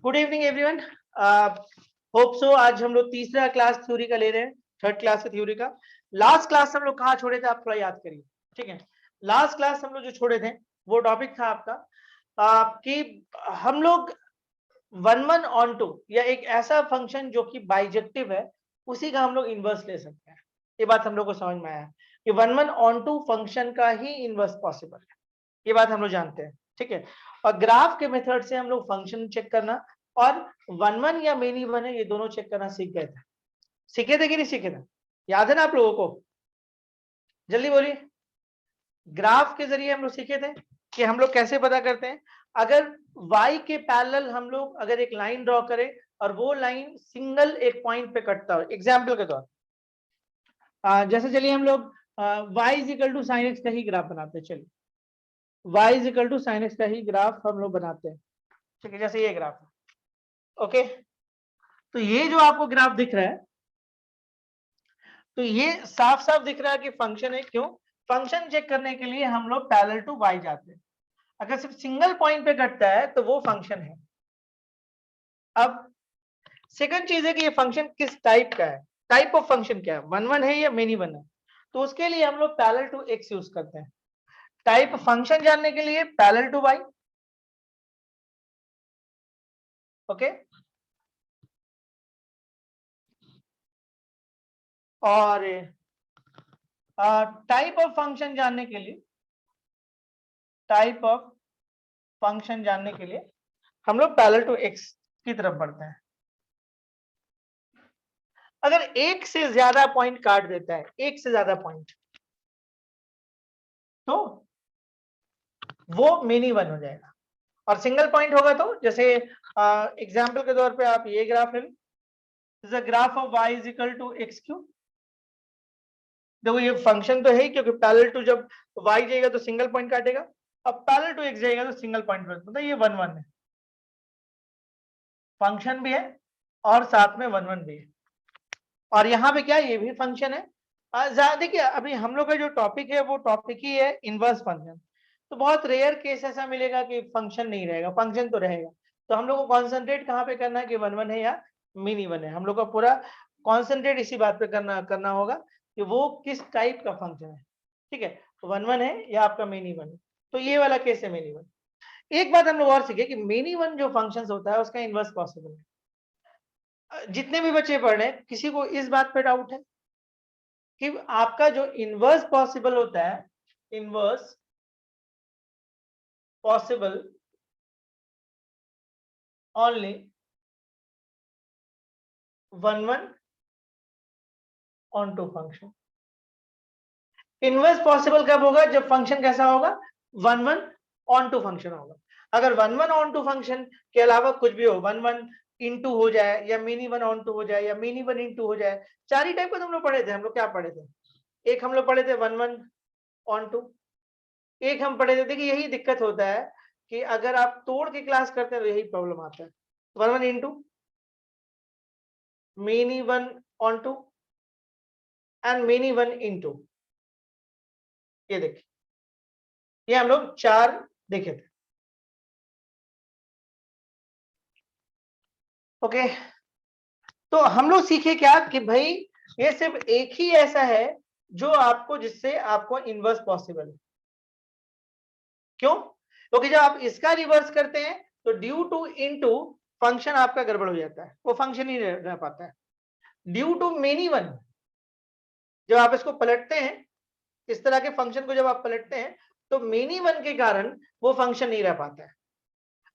Good evening everyone. Hope so आज हम लोग तीसरा क्लास थ्योरी का ले रहे हैं, थर्ड क्लास का थ्योरी का। लास्ट क्लास हम लोग कहाँ छोड़े थे आप थोड़ा याद करिए, ठीक है। लास्ट क्लास हम लोग जो छोड़े थे वो टॉपिक था आपका कि हम लोग वन वन ऑन टू या एक ऐसा फंक्शन जो कि बाइजेक्टिव है उसी का हम लोग इनवर्स ले सकते हैं। ये बात हम लोग को समझ में आया कि one one onto function का ही इनवर्स पॉसिबल है, ये बात हम लोग जानते हैं, ठीक है। और ग्राफ के मेथड से हम लोग फंक्शन चेक करना और वन वन या मेनी वन है ये दोनों चेक करना सीख गए थे। सीखे थे कि नहीं सीखे थे? याद है ना आप लोगों को? जल्दी बोलिए। ग्राफ के जरिए हम लोग सीखे थे कि हम लोग कैसे पता करते हैं अगर y के पैरेलल हम लोग अगर एक लाइन ड्रॉ करें और वो लाइन सिंगल एक पॉइंट पे कटता हो। एग्जाम्पल के तौर जैसे चलिए हम लोग y is equal to sine x का ही ग्राफ बनाते हैं। चलिए y is equal to sine x का ही ग्राफ हम लोग बनाते हैं, ठीक है। जैसे ये ग्राफ है, ओके। तो ये जो आपको ग्राफ दिख रहा है तो ये साफ साफ दिख रहा है कि फंक्शन है। क्यों? फंक्शन चेक करने के लिए हम लोग पैरेलल टू y जाते हैं। अगर सिर्फ सिंगल पॉइंट पे कटता है तो वो फंक्शन है। अब सेकंड चीज है कि ये फंक्शन किस टाइप का है, टाइप ऑफ फंक्शन क्या है, वन वन है या मेनी वन है। तो उसके लिए हम लोग पैरेलल टू x यूज करते हैं। टाइप फंक्शन जानने के लिए पैरेलल टू y, ओके। और टाइप ऑफ फंक्शन जानने के लिए हम लोग पैरेलल टू x की तरफ बढ़ते हैं। अगर एक से ज्यादा पॉइंट काट देता है, एक से ज्यादा पॉइंट, तो वो मेनी वन हो जाएगा। और सिंगल पॉइंट होगा तो जैसे एग्जाम्पल के तौर पे आप ये ग्राफ ले, graph of y is equal to x cube. देखो ये फंक्शन तो है ही क्योंकि पैरेलल टू जब y जाएगा तो सिंगल पॉइंट काटेगा, अब पैरेलल टू x जाएगा तो सिंगल पॉइंट, मतलब ये वन वन है, फंक्शन भी है और साथ में वन वन भी है। और यहाँ पे क्या, ये भी फंक्शन है। देखिए अभी हम लोग का जो टॉपिक है वो टॉपिक ही है इनवर्स फंक्शन। तो बहुत रेयर केस ऐसा मिलेगा कि फंक्शन नहीं रहेगा, फंक्शन तो रहेगा। तो हम लोग को कॉन्सेंट्रेट कहाँ पे करना है कि वन वन है या मिनी वन है। हम लोग का पूरा कॉन्सेंट्रेट इसी बात पे करना होगा कि वो किस टाइप का फंक्शन है, ठीक है। वन वन है या आपका मिनी वन है, तो ये वाला केस है मिनी वन। एक बात हम लोग और सीखे कि मिनी वन जो फंक्शन होता है उसका इनवर्स पॉसिबल है। जितने भी बच्चे पढ़ रहे हैं किसी को इस बात पे डाउट है कि आपका जो इनवर्स पॉसिबल होता है, inverse possible only one one onto function. Inverse possible कब होगा? जब फंक्शन कैसा होगा? One one onto function होगा। अगर one one onto function के अलावा कुछ भी हो, वन वन इंटू हो जाए या मिनी वन ऑन टू हो जाए या मिनी वन इंटू हो जाए, चार ही टाइप का हम लोग पढ़े थे। हम लोग क्या पढ़े थे? एक हम लोग पढ़े थे वन वन ऑन टू, एक हम पढ़े थे, देखिए यही दिक्कत होता है कि अगर आप तोड़ के क्लास करते हैं तो यही प्रॉब्लम आता है। One one into, many one onto and many one into, ये देखिए ये हम लोग चार देखे थे, ओके। तो हम लोग सीखे क्या कि भाई ये सिर्फ एक ही ऐसा है जो आपको, जिससे आपको इनवर्स पॉसिबल है। क्यों? क्योंकि जब आप इसका रिवर्स करते हैं तो ड्यू टू इनटू फंक्शन आपका गड़बड़ हो जाता है, वो फंक्शन ही रह पाता है। ड्यू टू मेनी वन, जब आप इसको पलटते हैं, इस तरह के फंक्शन को जब आप पलटते हैं तो मेनी वन के कारण वो फंक्शन नहीं रह पाता है।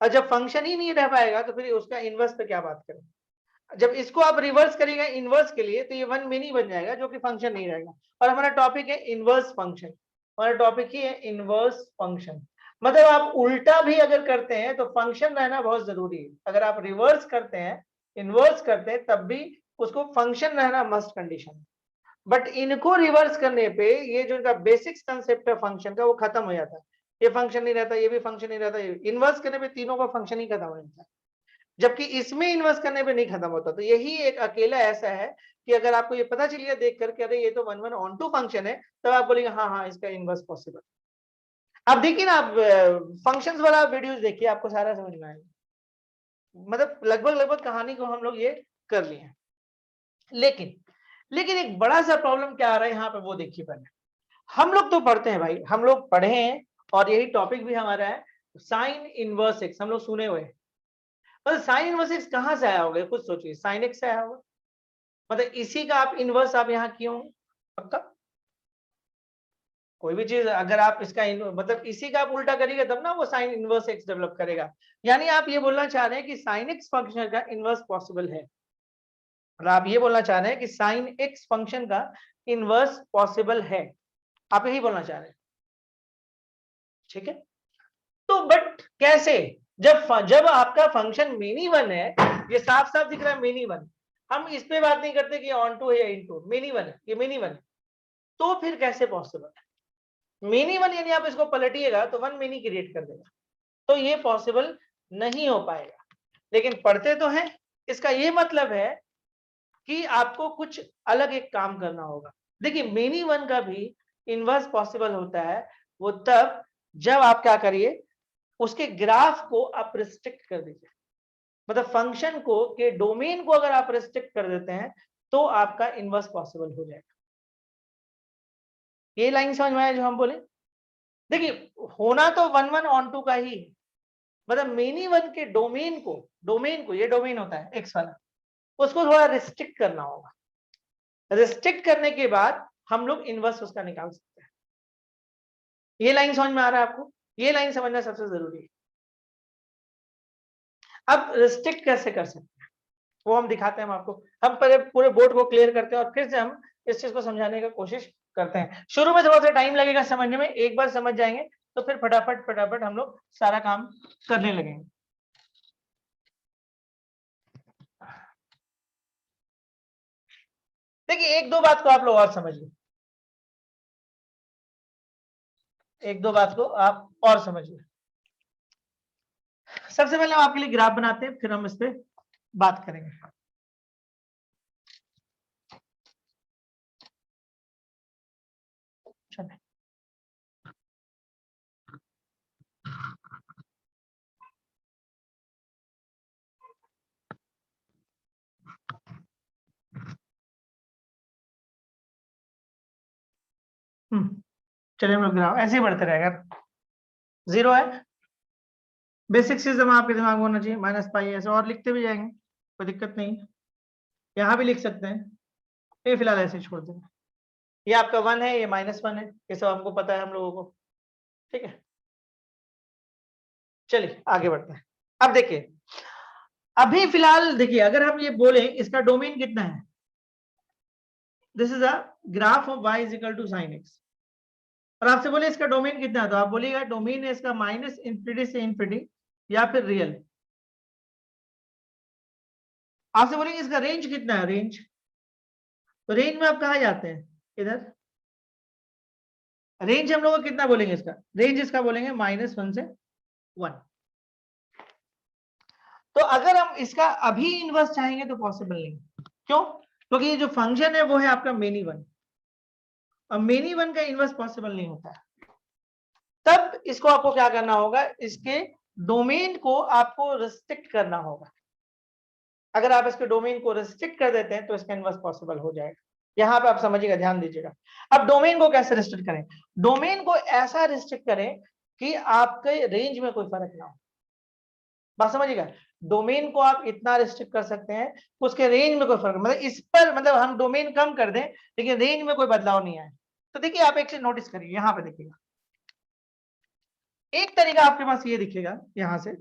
और जब फंक्शन ही नहीं रह पाएगा तो फिर उसका इनवर्स पे क्या बात करें। जब इसको आप रिवर्स करेंगे इनवर्स के लिए तो ये वन मिनी बन जाएगा जो कि फंक्शन नहीं रहेगा। और हमारा टॉपिक है इनवर्स फंक्शन, हमारा टॉपिक ही है इनवर्स फंक्शन। मतलब आप उल्टा भी अगर करते हैं तो फंक्शन रहना बहुत जरूरी है। अगर आप रिवर्स करते हैं, इनवर्स करते हैं, तब भी उसको फंक्शन रहना मस्ट कंडीशन है। बट इनको रिवर्स करने पे ये जो इनका बेसिक कंसेप्ट है फंक्शन का वो खत्म हो जाता है। ये फंक्शन नहीं रहता, ये भी फंक्शन नहीं रहता, इनवर्स करने पे तीनों का फंक्शन ही खत्म हो जाता है। जबकि इसमें इन्वेस्ट करने पे नहीं खत्म होता। तो यही एक अकेला ऐसा है कि अगर आपको ये पता चल गया देख करके अरे ये तो one one onto function है, तब आप बोलेंगे हाँ हाँ इसका इन्वर्स पॉसिबल। अब देखिए ना, आप फंक्शंस वाला वीडियोस देखिए, आपको सारा समझ में आएगा। मतलब लगभग कहानी को हम लोग ये कर लिए हैं। लेकिन एक बड़ा सा प्रॉब्लम क्या आ रहा है यहाँ पे, वो देखिए पहले। हम लोग तो पढ़ते हैं भाई, हम लोग पढ़े हैं और यही टॉपिक भी हमारा है, साइन इनवर्स एक्स हम लोग सुने हुए हैं। मतलब साइन इनवर्स एक्स कहाँ से आया होगा, खुद सोचिए, साइन एक्स से आया होगा। मतलब इसी का आप इनवर्स आप यहाँ किए होंगे पक्का। कोई भी चीज अगर आप इसका मतलब इसी का आप उल्टा करिएगा तब ना वो साइन इनवर्स एक्स डेवलप करेगा। यानी आप ये बोलना चाह रहे हैं कि साइन एक्स फंक्शन का इनवर्स पॉसिबल है, और आप ये बोलना चाह रहे हैं कि साइन एक्स फंक्शन का इनवर्स पॉसिबल है, आप यही बोलना चाह रहे हैं, ठीक है। तो बट कैसे, जब आपका फंक्शन मेनी वन है, ये साफ साफ दिख रहा है मेनी वन, हम इस पे बात नहीं करते कि ऑन टू है या इन टू, मेनी वन है, ये मेनी वन है, तो फिर कैसे पॉसिबल है? मेनी वन यानी आप इसको पलटिएगा तो वन मेनी क्रिएट कर देगा, तो ये पॉसिबल नहीं हो पाएगा। लेकिन पढ़ते तो हैं, इसका ये मतलब है कि आपको कुछ अलग एक काम करना होगा। देखिए मेनी वन का भी इनवर्स पॉसिबल होता है, वो तब जब आप क्या करिए, उसके ग्राफ को आप रिस्ट्रिक्ट कर दीजिए। मतलब फंक्शन को के डोमेन को अगर आप रिस्ट्रिक्ट कर देते हैं तो आपका इनवर्स पॉसिबल हो जाएगा। ये लाइन समझ में आया जो हम बोले? देखिए होना तो वन वन ऑन टू का ही है, मतलब मेनी वन के डोमेन को ये डोमेन होता है एक्स वाला, उसको थोड़ा रिस्ट्रिक्ट करना होगा। रिस्ट्रिक्ट करने के बाद हम लोग इनवर्स उसका निकाल सकते हैं। ये लाइन समझ में आ रहा है आपको? ये लाइन समझना सबसे जरूरी है। अब रिस्ट्रिक्ट कैसे कर सकते हैं वो हम दिखाते हैं, हम आपको, हम पहले पूरे बोर्ड को क्लियर करते हैं और फिर से हम इस चीज को समझाने का कोशिश करते हैं। शुरू में थोड़ा सा टाइम लगेगा समझने में, एक बार समझ जाएंगे तो फिर फटाफट फटाफट हम लोग सारा काम करने लगेंगे। देखिए एक दो बात को आप लोग और समझिए, एक दो बात को आप और समझिए। सबसे पहले हम आपके लिए ग्राफ बनाते हैं, फिर हम इस पे बात करेंगे। चलिए चलिए हम लोग ग्राफ ऐसे ही बढ़ते रहेगा। जीरो है, बेसिक सिस्टम आपके दिमाग में होना चाहिए, माइनस पाई, ऐसे और लिखते भी जाएंगे, कोई दिक्कत नहीं, यहाँ भी लिख सकते हैं, ये फिलहाल ऐसे ही छोड़ देंगे। ये आपका वन है, ये माइनस वन है, ये सब हमको पता है हम लोगों को, ठीक है। चलिए आगे बढ़ते हैं। अब देखिए, अभी फिलहाल देखिए, अगर हम ये बोले इसका डोमेन कितना है, this is a graph of y is equal to sine x, और आपसे बोले इसका डोमेन कितना है, तो आप बोलिएगा डोमेन है इसका माइनस इंफिनिटी से इंफिनिटी या फिर रियल। आपसे बोलेंगे इसका रेंज कितना है, रेंज, तो रेंज में आप कहा जाते हैं, इधर रेंज हम लोग कितना बोलेंगे, इसका रेंज इसका बोलेंगे माइनस वन से वन। तो अगर हम इसका अभी इनवर्स चाहेंगे तो पॉसिबल नहीं, क्यों? क्योंकि ये जो फंक्शन है वो है आपका मेनी वन, और मेनी वन का इनवर्स पॉसिबल नहीं होता है। तब इसको आपको क्या करना होगा, इसके डोमेन को आपको रिस्ट्रिक्ट करना होगा। अगर आप इसके डोमेन को रिस्ट्रिक्ट कर देते हैं तो इसका इनवर्स पॉसिबल हो जाएगा। यहां पे आप समझिएगा, ध्यान दीजिएगा। अब डोमेन को कैसे रिस्ट्रिक्ट करें, डोमेन को ऐसा रिस्ट्रिक्ट करें कि आपके रेंज में कोई फर्क ना हो। बात समझिएगा, डोमेन को आप इतना रिस्ट्रिक्ट कर सकते हैं उसके रेंज में कोई फर्क, मतलब इस पर, मतलब हम डोमेन कम कर दें लेकिन रेंज में कोई बदलाव नहीं आए। तो देखिए आप एक चीज नोटिस करिए, यहां पे देखिएगा, एक तरीका आपके पास ये दिखेगा यहां से,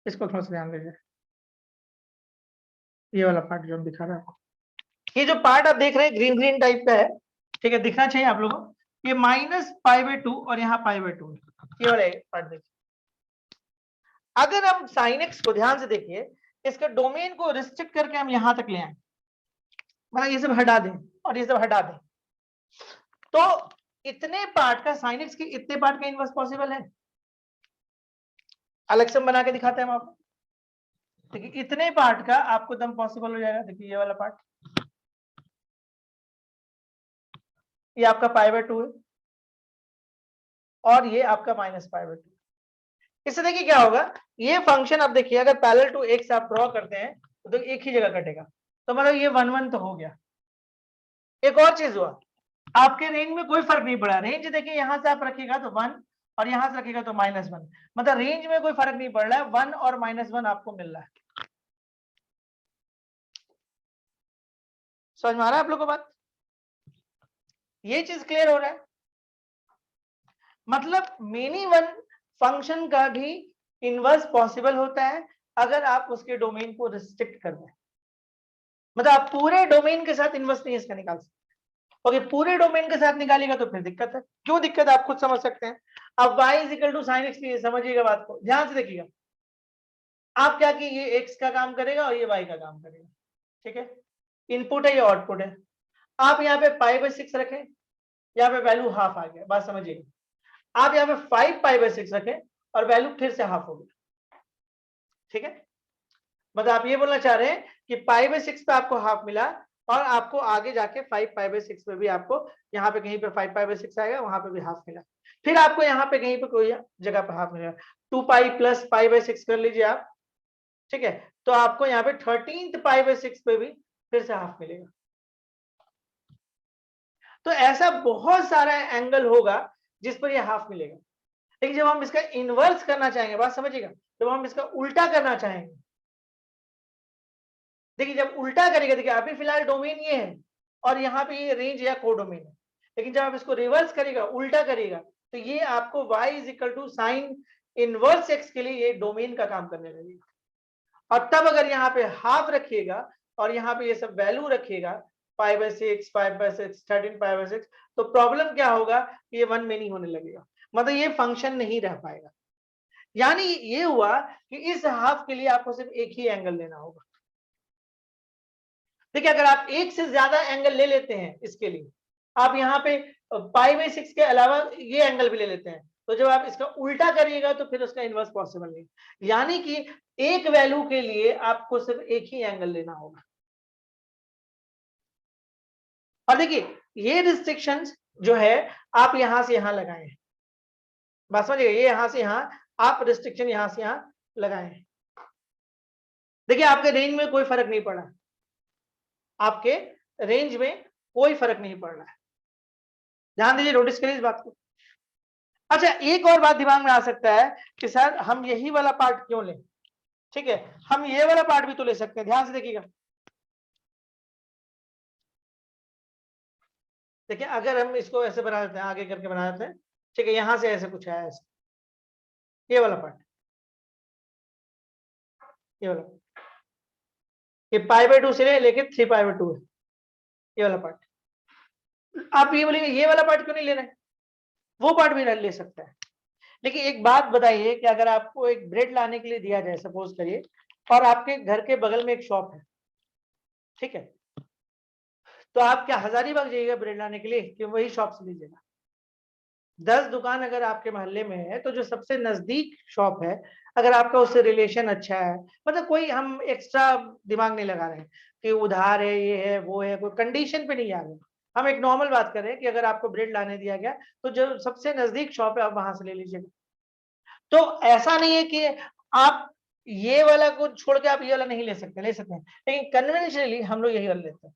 इसको थोड़ा सा ध्यान दीजिए, ये वाला पार्ट जो हम दिखा रहे हैं, ये जो पार्ट आप देख रहे हैं ग्रीन ग्रीन टाइप का है, ठीक है, दिखना चाहिए आप लोगों को, ये माइनस पाई बाई टू और यहाँ पाई बाई टू, ये वाला पार्ट देखिए। अगर हम साइन एक्स को ध्यान से देखिए, इसके डोमेन को रिस्ट्रिक्ट करके हम यहां तक ले आए, मतलब ये सब हटा दें और ये सब हटा दें, तो इतने पार्ट का साइन एक्स के इतने पार्ट का इनवर्स पॉसिबल है। अलग से बना के दिखाते हैं हम आपको, देखिए इतने पार्ट का आपको दम पॉसिबल हो जाएगा। देखिए ये वाला पार्ट, ये आपका पाई बाई टू है और ये आपका माइनस पाई बाई टू, इससे देखिए क्या होगा, ये फंक्शन आप देखिए अगर पैरेलल टू एक्स आप ड्रॉ करते हैं तो एक ही जगह कटेगा, तो मतलब ये 1 1 तो हो गया। एक और चीज हुआ, आपके रेंज में कोई फर्क नहीं पड़ा, रेंज देखिए यहां से आप रखिएगा तो 1 और यहां से रखिएगा तो -1, मतलब रेंज में कोई फर्क नहीं पड़ रहा है, 1 और -1 आपको मिल रहा है। समझ में आ रहा है आप लोग को बात? ये चीज क्लियर हो रहा है? मतलब मिनी वन फंक्शन का भी इनवर्स पॉसिबल होता है अगर आप उसके डोमेन को रिस्ट्रिक्ट कर दें। मतलब आप पूरे डोमेन के साथ इनवर्स नहीं इसका निकाल सकते। ओके, पूरे डोमेन के साथ निकालेगा तो फिर दिक्कत है। क्यों दिक्कत है आप खुद समझ सकते हैं। अब y = sin x लिए समझिएगा बात को, ध्यान से देखिएगा। आप क्या कि ये x का काम करेगा और ये y का काम करेगा, ठीक है। इनपुट है, ये आउटपुट है। आप यहाँ पे π/6 रखें, यहाँ पे वैल्यू हाफ आ गया, बात समझिएगा। आप यहाँ पे 5 π/6 रखें और वैल्यू फिर से हाफ हो गया, ठीक है। मतलब आप ये बोलना चाह रहे हैं कि π/6 पे आपको हाफ मिला और आपको आगे जाके 5 π/6 पे भी आपको यहाँ पे कहीं पे 5 π/6 आएगा, वहां पे भी हाफ मिला। फिर आपको यहाँ पे कहीं पे कोई जगह पे हाफ मिलेगा, 2π + π/6 कर लीजिए आप, ठीक है। तो आपको यहाँ पे 13th π/6 पे भी फिर से हाफ मिलेगा। तो ऐसा बहुत सारा एंगल होगा जिस पर ये हाफ मिलेगा। लेकिन जब हम इसका इनवर्स करना चाहेंगे, बात समझिएगा, जब हम इसका उल्टा करना चाहेंगे, देखिए जब उल्टा करेगा, देखिए अभी फिलहाल डोमेन ये है और यहाँ पे ये रेंज या कोडोमेन है, लेकिन जब आप इसको रिवर्स करेगा, उल्टा करेगा, तो ये आपको y = sin इनवर्स x के लिए ये डोमेन का काम करने लगेगा। और तब अगर यहाँ पे हाफ रखिएगा और यहाँ पे ये सब वैल्यू रखिएगा π/6, 5/6, 13 π/6, तो प्रॉब्लम क्या होगा, ये 1 में नहीं होने लगेगा, मतलब ये फंक्शन नहीं रह पाएगा। यानी ये हुआ कि इस हाफ के लिए आपको सिर्फ एक ही एंगल लेना होगा। देखिए अगर आप एक से ज्यादा एंगल ले लेते हैं, इसके लिए आप यहाँ पे π/6 के अलावा ये एंगल भी ले लेते हैं, तो जब आप इसका उल्टा करिएगा तो फिर उसका इनवर्स पॉसिबल नहीं। यानी कि एक वैल्यू के लिए आपको सिर्फ एक ही एंगल लेना होगा। और देखिए ये रिस्ट्रिक्शंस जो है आप यहां से यहां लगाए हैं, बात समझिएगा, ये यहां से यहां आप रिस्ट्रिक्शन यहां से यहां लगाए हैं। देखिए आपके रेंज में कोई फर्क नहीं पड़ा, आपके रेंज में कोई फर्क नहीं पड़ रहा है, ध्यान दीजिए, नोटिस करिए इस बात को। अच्छा एक और बात दिमाग में आ सकता है कि सर हम यही वाला पार्ट क्यों लें, ठीक है, हम ये वाला पार्ट भी तो ले सकते हैं, ध्यान से देखिएगा। देखिए अगर हम इसको ऐसे बना देते हैं, आगे करके बना देते हैं, ठीक है, यहां से ऐसे कुछ है, ऐसे ये वाला पार्ट, ये वाला, ये π/2 से लेके 3π/2 है, ये वाला पार्ट। आप ये बोलेंगे ये वाला पार्ट क्यों नहीं ले रहे, वो पार्ट भी ले सकता है। लेकिन एक बात बताइए कि अगर आपको एक ब्रेड लाने के लिए दिया जाए, सपोज करिए, और आपके घर के बगल में एक शॉप है, ठीक है, तो आप क्या हजारीबाग जाइएगा ब्रेड लाने के लिए कि वही शॉप से लीजिएगा? 10 दुकान अगर आपके मोहल्ले में है तो जो सबसे नजदीक शॉप है, अगर आपका उससे रिलेशन अच्छा है, मतलब कोई हम एक्स्ट्रा दिमाग नहीं लगा रहे हैं कि उधार है, ये है, वो है, कोई कंडीशन पे नहीं आ रहे, हम एक नॉर्मल बात कर रहे हैं कि अगर आपको ब्रेड लाने दिया गया तो जो सबसे नजदीक शॉप है आप वहां से ले लीजिएगा। तो ऐसा नहीं है कि आप ये वाला को छोड़ के आप ये वाला नहीं ले सकते, ले सकते हैं, लेकिन कन्वेंशनली हम लोग यही वाला लेते हैं।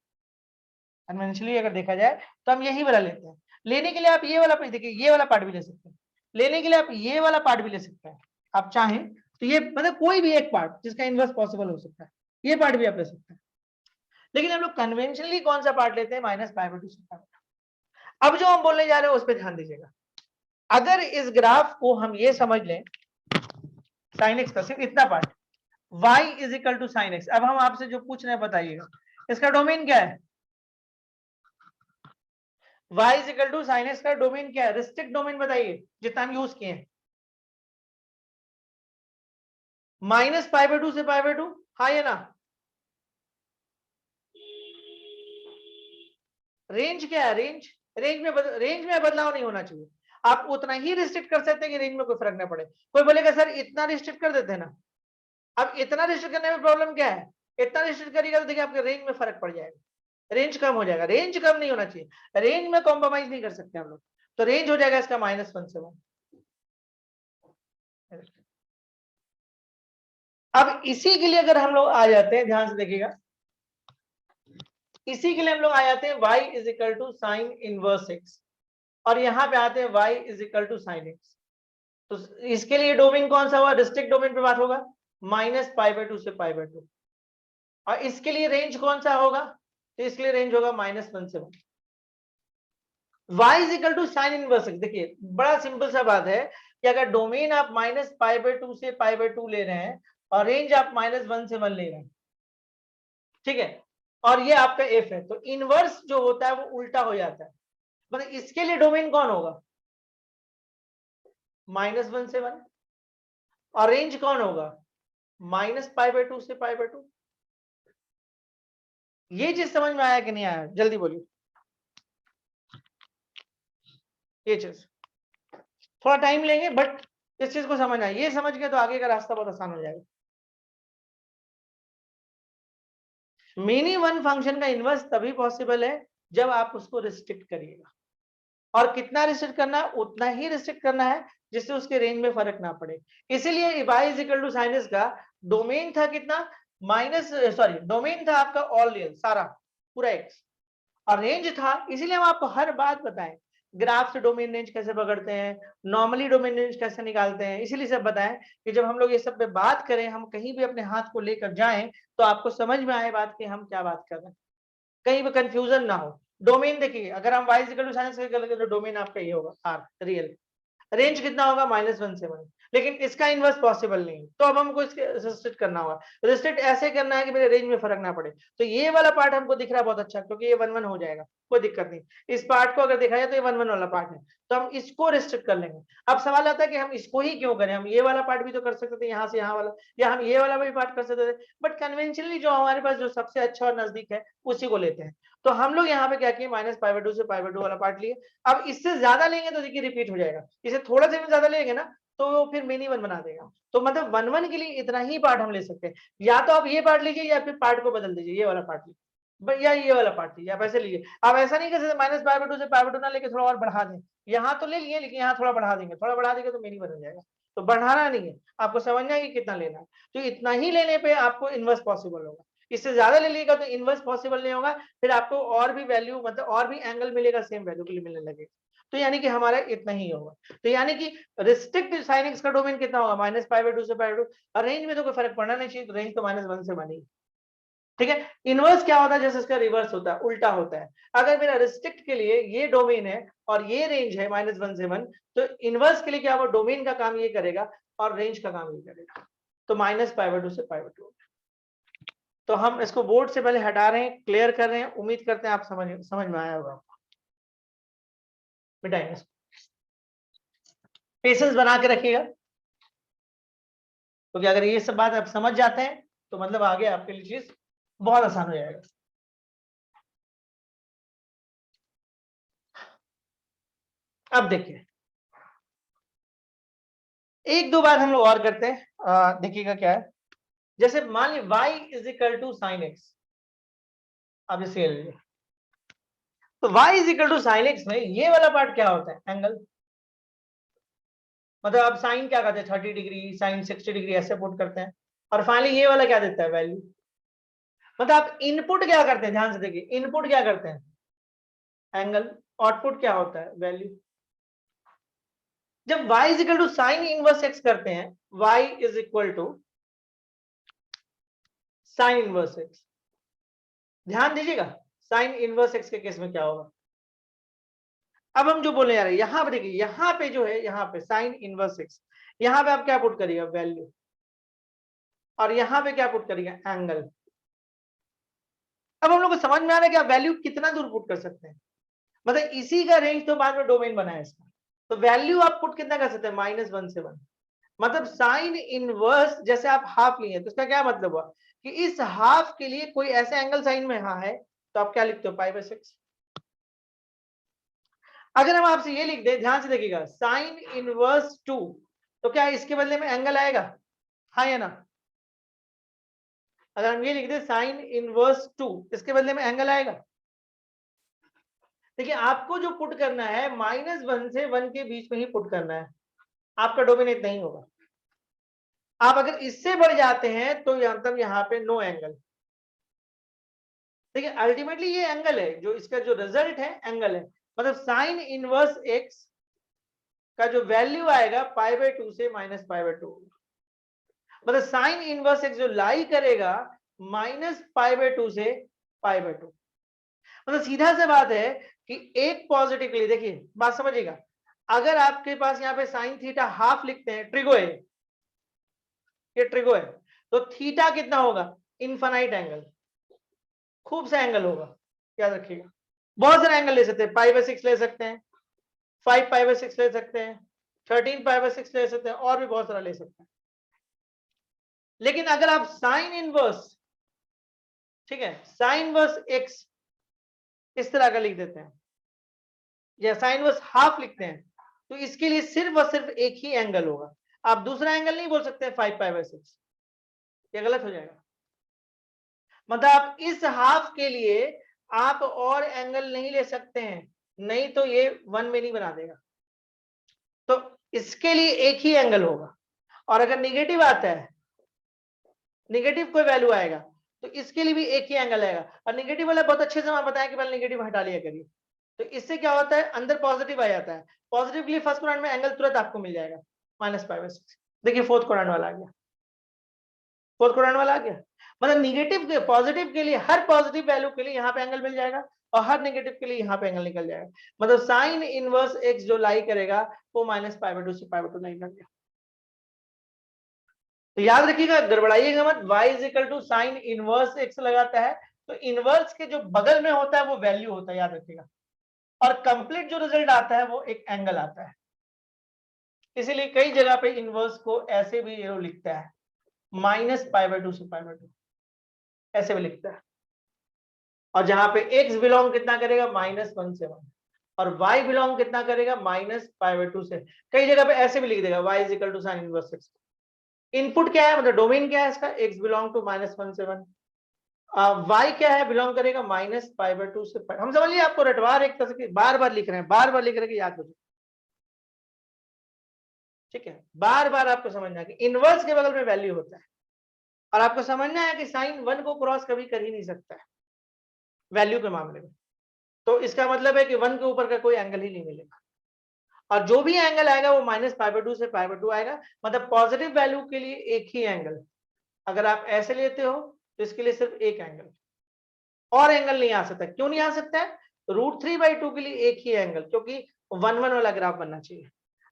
कन्वेंशनली अगर देखा जाए तो हम यही वाला लेते हैं। लेने के लिए आप ये वाला, देखिए ये वाला पार्ट भी ले सकते हैं, लेने के लिए आप ये वाला पार्ट भी ले सकते हैं, आप चाहें तो ये मतलब कोई भी एक पार्ट जिसका इन्वर्स पॉसिबल हो सकता है, ये पार्ट भी आप ले सकते हैं। लेकिन हम लोग कन्वेंशनली कौन सा पार्ट लेते हैं, -π/2 से π/2। अब जो हम बोलने जा रहे हैं उस पर ध्यान दीजिएगा। अगर इस ग्राफ को हम ये समझ लें sin x का सिर्फ इतना पार्ट, y = sin x, अब हम आपसे जो पूछ रहे हैं बताइएगा इसका डोमेन क्या है, y = sin x का डोमेन क्या है, रिस्ट्रिक्ट डोमेन बताइए जितना हम यूज किए हैं, -π/2 से π/2, हाँ या ना? रेंज क्या है, रेंज, रेंज में बदलाव नहीं होना चाहिए। आप उतना ही रिस्ट्रिक्ट कर सकते हैं कि रेंज में कोई फर्क ना पड़े। कोई बोलेगा सर इतना रिस्ट्रिक्ट कर देते हैं ना, अब इतना रिस्ट्रिक्ट करने में प्रॉब्लम क्या है, इतना रिस्ट्रिक्ट करिएगा तो देखिए आपके रेंज में फर्क पड़ जाएगा, रेंज कम हो जाएगा, रेंज कम नहीं होना चाहिए, रेंज में कॉम्प्रोमाइज नहीं कर सकते हम लोग, तो रेंज हो जाएगा इसका -1 से 1। अब इसी के लिए अगर हम लोग आ जाते हैं, ध्यान से देखिएगा, इसी के लिए हम लोग आ जाते हैं y is equal to sine inverse x, और यहां पे आते हैं y is equal to sine x। तो इसके लिए डोमेन कौन सा हुआ, रिस्ट्रिक्ट डोमेन पे बात होगा, -π/2 से π/2। और इसके लिए रेंज कौन सा होगा, तो इसके लिए रेंज होगा -1 से 1। y is equal to sine inverse x। देखिए बड़ा सिंपल सा बात है कि अगर डोमेन आप -π/2 से π/2 ले रहे हैं और रेंज आप -1 से 1 ले रहे हैं, ठीक है, और ये आपका f है, तो इनवर्स जो होता है वो उल्टा हो जाता है। मतलब इसके लिए डोमेन कौन होगा, -1 से 1, और रेंज कौन होगा, -π/2 से π/2। ये चीज समझ में आया कि नहीं आया, जल्दी बोलिए। ये चीज थोड़ा टाइम लेंगे, बट इस चीज को समझना है, ये समझ गए तो आगे का रास्ता बहुत आसान हो जाएगा। मिनी वन फंक्शन का इनवर्स तभी पॉसिबल है जब आप उसको रिस्ट्रिक्ट करिएगा, और कितना रिस्ट्रिक्ट करना है, उतना ही रिस्ट्रिक्ट करना है जिससे उसके रेंज में फर्क ना पड़े। इसीलिए y is equal to sine x का डोमेन था कितना, डोमेन था आपका ऑल रियल सारा पूरा x, और रेंज था, इसीलिए हम आपको हर बात बताएं, ग्राफ से डोमेन रेंज कैसे पकड़ते हैं, नॉर्मली डोमेन रेंज कैसे निकालते हैं, इसीलिए सब बताएं कि जब हम लोग ये सब पे बात करें, हम कहीं भी अपने हाथ को लेकर जाएं तो आपको समझ में आए बात कि हम क्या बात कर रहे हैं, कहीं भी कंफ्यूजन ना हो। डोमेन देखिए, अगर हम y equal to sine x करेंगे तो डोमेन आपका ये होगा r रियल, रेंज कितना होगा -1 से 1, लेकिन इसका इनवर्स पॉसिबल नहीं, तो अब हमको इसके रिस्ट्रिक्ट करना होगा। रिस्ट्रिक्ट ऐसे करना है कि मेरे रेंज में फर्क ना पड़े। तो ये वाला पार्ट हमको दिख रहा है बहुत अच्छा, क्योंकि ये 1 1 हो जाएगा, कोई दिक्कत नहीं। इस पार्ट को अगर देखा जाए तो ये 1 1 वाला पार्ट है, तो हम इसको रिस्ट्रिक्ट कर लेंगे। अब सवाल आता है कि हम इसको ही क्यों करें, हम ये वाला पार्ट भी तो कर सकते थे यहाँ से यहाँ वाला, या हम ये वाला भी पार्ट कर सकते थे, बट कन्वेंशनली जो हमारे पास जो सबसे अच्छा और नजदीक है उसी को लेते हैं। तो हम लोग यहाँ पे क्या किए, -π/2 से π/2 वाला पार्ट लिए। अब इससे ज्यादा लेंगे तो देखिए रिपीट हो जाएगा, इसे थोड़ा सा भी ज्यादा लेंगे ना तो वो फिर मिनी वन बना देगा। तो मतलब 1 1 के लिए इतना ही पार्ट हम ले सकते हैं, या तो आप ये पार्ट लीजिए या फिर पार्ट को बदल दीजिए, ये वाला पार्ट लीजिए या ये वाला पार्ट लीजिए, आप ऐसे लीजिए। आप ऐसा नहीं कर सकते -π/2 से π/2 ना लेके थोड़ा और बढ़ा दें, यहाँ तो ले लिए लेकिन यहाँ थोड़ा बढ़ा देंगे, थोड़ा बढ़ा देंगे तो मिनी बन जाएगा। तो बढ़ाना नहीं है, आपको समझना है कि कितना लेना है, तो इतना ही लेने पे आपको इनवर्स पॉसिबल होगा। इससे ज्यादा ले लीजिएगा तो इनवर्स पॉसिबल नहीं होगा, फिर आपको और भी वैल्यू मतलब और भी एंगल मिलेगा, सेम वैल्यू के लिए मिलने लगेगा। तो यानी कि हमारा इतना ही होगा। तो यानी कि रिस्ट्रिक्ट साइन x का डोमेन कितना होगा, -π/2 से π/2, और रेंज में तो कोई फर्क पड़ना नहीं चाहिए, तो रेंज तो -1 से 1 ही, ठीक है। इनवर्स क्या होता है, जैसे इसका रिवर्स होता है, उल्टा होता है। अगर मेरा रिस्ट्रिक्ट के लिए ये डोमेन है और ये रेंज है -1 से 1, तो इनवर्स के लिए क्या होगा, डोमेन का काम ये करेगा और रेंज का काम ये करेगा, तो -π/2 से π/2। तो हम इसको बोर्ड से पहले हटा रहे हैं, क्लियर कर रहे हैं, उम्मीद करते हैं आप समझ में आया होगा। मिटाएंगे, पेशेंस बना के रखिएगा, क्योंकि अगर ये सब बात आप समझ जाते हैं तो मतलब आगे आपके लिए चीज बहुत आसान हो जाएगा। अब देखिए एक दो बात हम लोग और करते हैं, देखिएगा क्या है। जैसे मान ली y is equal to sine x, अब इसे ले लीजिए, तो y is equal to sine x में ये वाला पार्ट क्या होता है, एंगल। मतलब आप साइन क्या करते हैं, 30 डिग्री, साइन 60 डिग्री ऐसे पुट करते हैं, और फाइनली ये वाला क्या देता है, वैल्यू। मतलब आप इनपुट क्या करते हैं, ध्यान से देखिए, इनपुट क्या करते हैं, एंगल, आउटपुट क्या होता है, वैल्यू। जब y is equal to sine inverse x करते हैं, y is equal to sine inverse x, ध्यान दीजिएगा साइन इनवर्स x के केस में क्या होगा। अब हम जो बोलने जा रहे हैं, यहां पर देखिए, यहां पे जो है, यहां पे साइन इनवर्स x, यहां पे आप क्या पुट करिएगा, वैल्यू, और यहां पे क्या पुट करिएगा, एंगल। अब हम लोग को समझ में आ रहा है कि आप वैल्यू कितना दूर पुट कर सकते हैं, मतलब इसी का रेंज तो बाद में डोमेन बना है इसका। तो वैल्यू आप पुट कितना कर सकते हैं, -1 से 1। मतलब साइन इनवर्स, जैसे आप हाफ लिए तो इसका क्या मतलब हुआ कि इस हाफ के लिए कोई ऐसे एंगल साइन में हाँ है, तो आप क्या लिखते हो, π/6। अगर हम आपसे ये लिख दे, ध्यान से देखिएगा, साइन इनवर्स 2, तो क्या इसके बदले में एंगल आएगा, हाँ या ना। अगर हम ये लिख दे साइन इनवर्स 2, इसके बदले में एंगल आएगा। देखिए आपको जो पुट करना है, -1 से 1 के बीच में ही पुट करना है, आपका डोमेन इतना ही होगा। आप अगर इससे बढ़ जाते हैं तो मतलब यहाँ पे नो एंगल। देखिए अल्टीमेटली ये एंगल है, जो इसका जो रिजल्ट है एंगल है। मतलब साइन इनवर्स एक्स का जो वैल्यू आएगा π/2 से -π/2, मतलब साइन इनवर्स एक्स जो लाई करेगा -π/2 से π/2। मतलब सीधा सा बात है कि एक पॉजिटिव के लिए, देखिए बात समझिएगा, अगर आपके पास यहाँ पे साइन थीटा हाफ लिखते हैं, ट्रिगो है, ये ट्रिगो है, तो थीटा कितना होगा, इनफाइनाइट एंगल, खूब सा एंगल होगा, याद रखिएगा। बहुत सारे एंगल ले सकते हैं, π/6 ले सकते हैं, 5π/6 ले सकते हैं, 13π/6 ले सकते हैं, और भी बहुत सारा ले सकते हैं। लेकिन अगर आप साइन इनवर्स, ठीक है, साइन इनवर्स एक्स इस तरह का लिख देते हैं या साइन इनवर्स हाफ लिखते हैं, तो इसके लिए सिर्फ और सिर्फ एक ही एंगल होगा। आप दूसरा एंगल नहीं बोल सकते 5π/6, ये गलत हो जाएगा। मतलब आप इस हाफ के लिए आप और एंगल नहीं ले सकते हैं, नहीं तो ये 1 में नहीं बना देगा। तो इसके लिए एक ही एंगल होगा। और अगर निगेटिव आता है, निगेटिव कोई वैल्यू आएगा, तो इसके लिए भी एक ही एंगल आएगा। और निगेटिव वाला बहुत अच्छे से मैं बताया कि पहले निगेटिव हटा लिया करिए, तो इससे क्या होता है, अंदर पॉजिटिव आ जाता है। पॉजिटिव के लिए फर्स्ट क्वाड्रेंट में एंगल तुरंत आपको मिल जाएगा -π/6। देखिए फोर्थ क्वाड्रेंट वाला आ गया, फोर्थ क्वाड्रेंट वाला आ गया। मतलब निगेटिव के पॉजिटिव के लिए, हर पॉजिटिव वैल्यू के लिए यहाँ पे एंगल मिल जाएगा, और हर नेगेटिव के लिए यहाँ पे एंगल निकल जाएगा। मतलब साइन इनवर्स एक्स जो लाई करेगा वो -π/2 से π/2 नहीं लगेगा। तो याद रखिएगा, गड़बड़ाइएगा मत। y = साइन इनवर्स एक्स लगाता है तो इनवर्स के जो बगल में होता है वो वैल्यू होता है, याद रखिएगा। और कंप्लीट जो रिजल्ट आता है वो एक एंगल आता है। इसीलिए कई जगह पे इनवर्स को ऐसे भी ये लिखता है, -π/2 से π/2 ऐसे भी लिखता है। और जहां पे x बिलोंग कितना करेगा, -1 से 1, और y बिलोंग कितना करेगा, -π/2 से। कई जगह पे ऐसे भी लिख देगा y = sign inverse x. Input क्या है, मतलब डोमेन क्या है इसका, x बिलोंग टू -1 से 1, y क्या है, बिलोंग करेगा -π/2 से π। हम समझ लिए, आपको रटवार एक तरह से बार बार लिख रहे हैं, बार बार लिख रहे हैं कि याद हो जाए, ठीक है। बार बार आपको समझना है कि इनवर्स के बगल में वैल्यू होता है, और आपको समझना है कि साइन 1 को क्रॉस कभी कर ही नहीं सकता है वैल्यू के मामले में। तो इसका मतलब है कि 1 के ऊपर का कोई एंगल ही नहीं मिलेगा, और जो भी एंगल आएगा वो -π/2 से π/2 आएगा। मतलब पॉजिटिव वैल्यू के लिए एक ही एंगल। अगर आप ऐसे लेते हो तो इसके लिए सिर्फ एक एंगल, और एंगल नहीं आ सकता। क्यों नहीं आ सकता है, √3/2 के लिए एक ही एंगल, क्योंकि 1 1 वाला ग्राफ बनना चाहिए।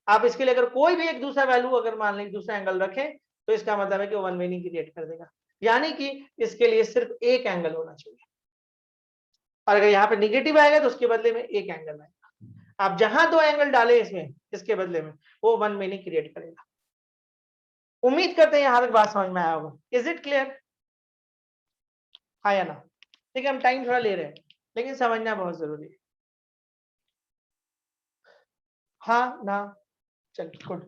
आप इसके लिए अगर कोई भी एक दूसरा वैल्यू अगर मान लें, दूसरा एंगल रखें, तो इसका मतलब है कि 1 वे नहीं क्रिएट कर देगा, यानी कि इसके लिए सिर्फ एक एंगल होना चाहिए। और अगर यहाँ पे निगेटिव आएगा तो उसके बदले में एक एंगल आएगा। आप जहां 2 एंगल डाले इसमें, इसके बदले में, वो 1 वे नहीं क्रिएट करेगा। उम्मीद करते हैं यहां तक बात समझ में आया होगा। इज इट क्लियर, हाँ या ना? ठीक है, हम टाइम थोड़ा ले रहे हैं, लेकिन समझना बहुत जरूरी है। हाँ ना, चलिए गुड।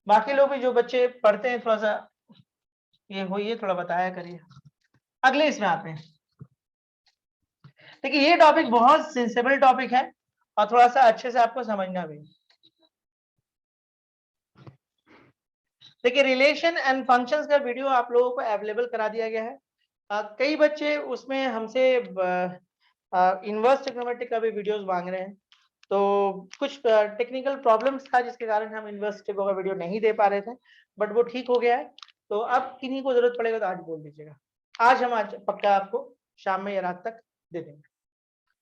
बाकी लोग भी जो बच्चे पढ़ते हैं, थोड़ा सा ये होइए, थोड़ा बताया करिए। अगले इसमें आते हैं। देखिए ये टॉपिक बहुत सेंसिबल टॉपिक है, और थोड़ा सा अच्छे से आपको समझना भी। देखिए रिलेशन एंड फंक्शंस का वीडियो आप लोगों को अवेलेबल करा दिया गया है। कई बच्चे उसमें हमसे इनवर्स ट्रिग्नोमेट्री का भी वीडियोस मांग रहे हैं, तो कुछ टेक्निकल प्रॉब्लम्स था जिसके कारण हम इनवर्स ट्रिग्नो का वीडियो नहीं दे पा रहे थे, बट वो ठीक हो गया है। तो अब किन्हीं को जरूरत पड़ेगा तो आज बोल दीजिएगा, आज पक्का आपको शाम में या रात तक दे देंगे,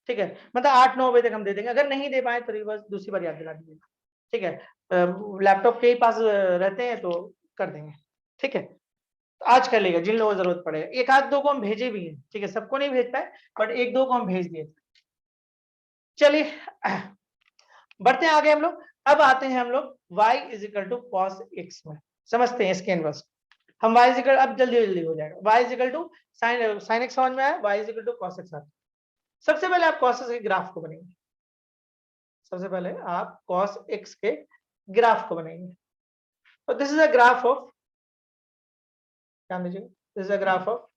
ठीक है। मतलब 8 9 बजे तक हम दे देंगे। अगर नहीं दे पाए तो रिवर्स दूसरी बार याद दिला दीजिएगा, ठीक है। लैपटॉप के ही पास रहते हैं तो कर देंगे, ठीक है। तो आज कर लेगा जिन लोगों को जरूरत पड़ेगा। एक आध दो को हम भेजे भी हैं, ठीक है, सबको नहीं भेज पाए, बट एक दो को हम भेज दिए। चलिए बढ़ते हैं आगे हम लोग। अब आते हैं हम लोग y = cos x में, समझते हैं इसके इनवर्स। हम y अब जल्दी जल्दी हो जाएगा। y sin x समझ में आया, y = cos x। सबसे पहले आप cos x के ग्राफ को बनेंगे, सबसे पहले आप cos x के ग्राफ को बनेंगे। तो this is a graph of, ध्यान दीजिएगा, this is a graph of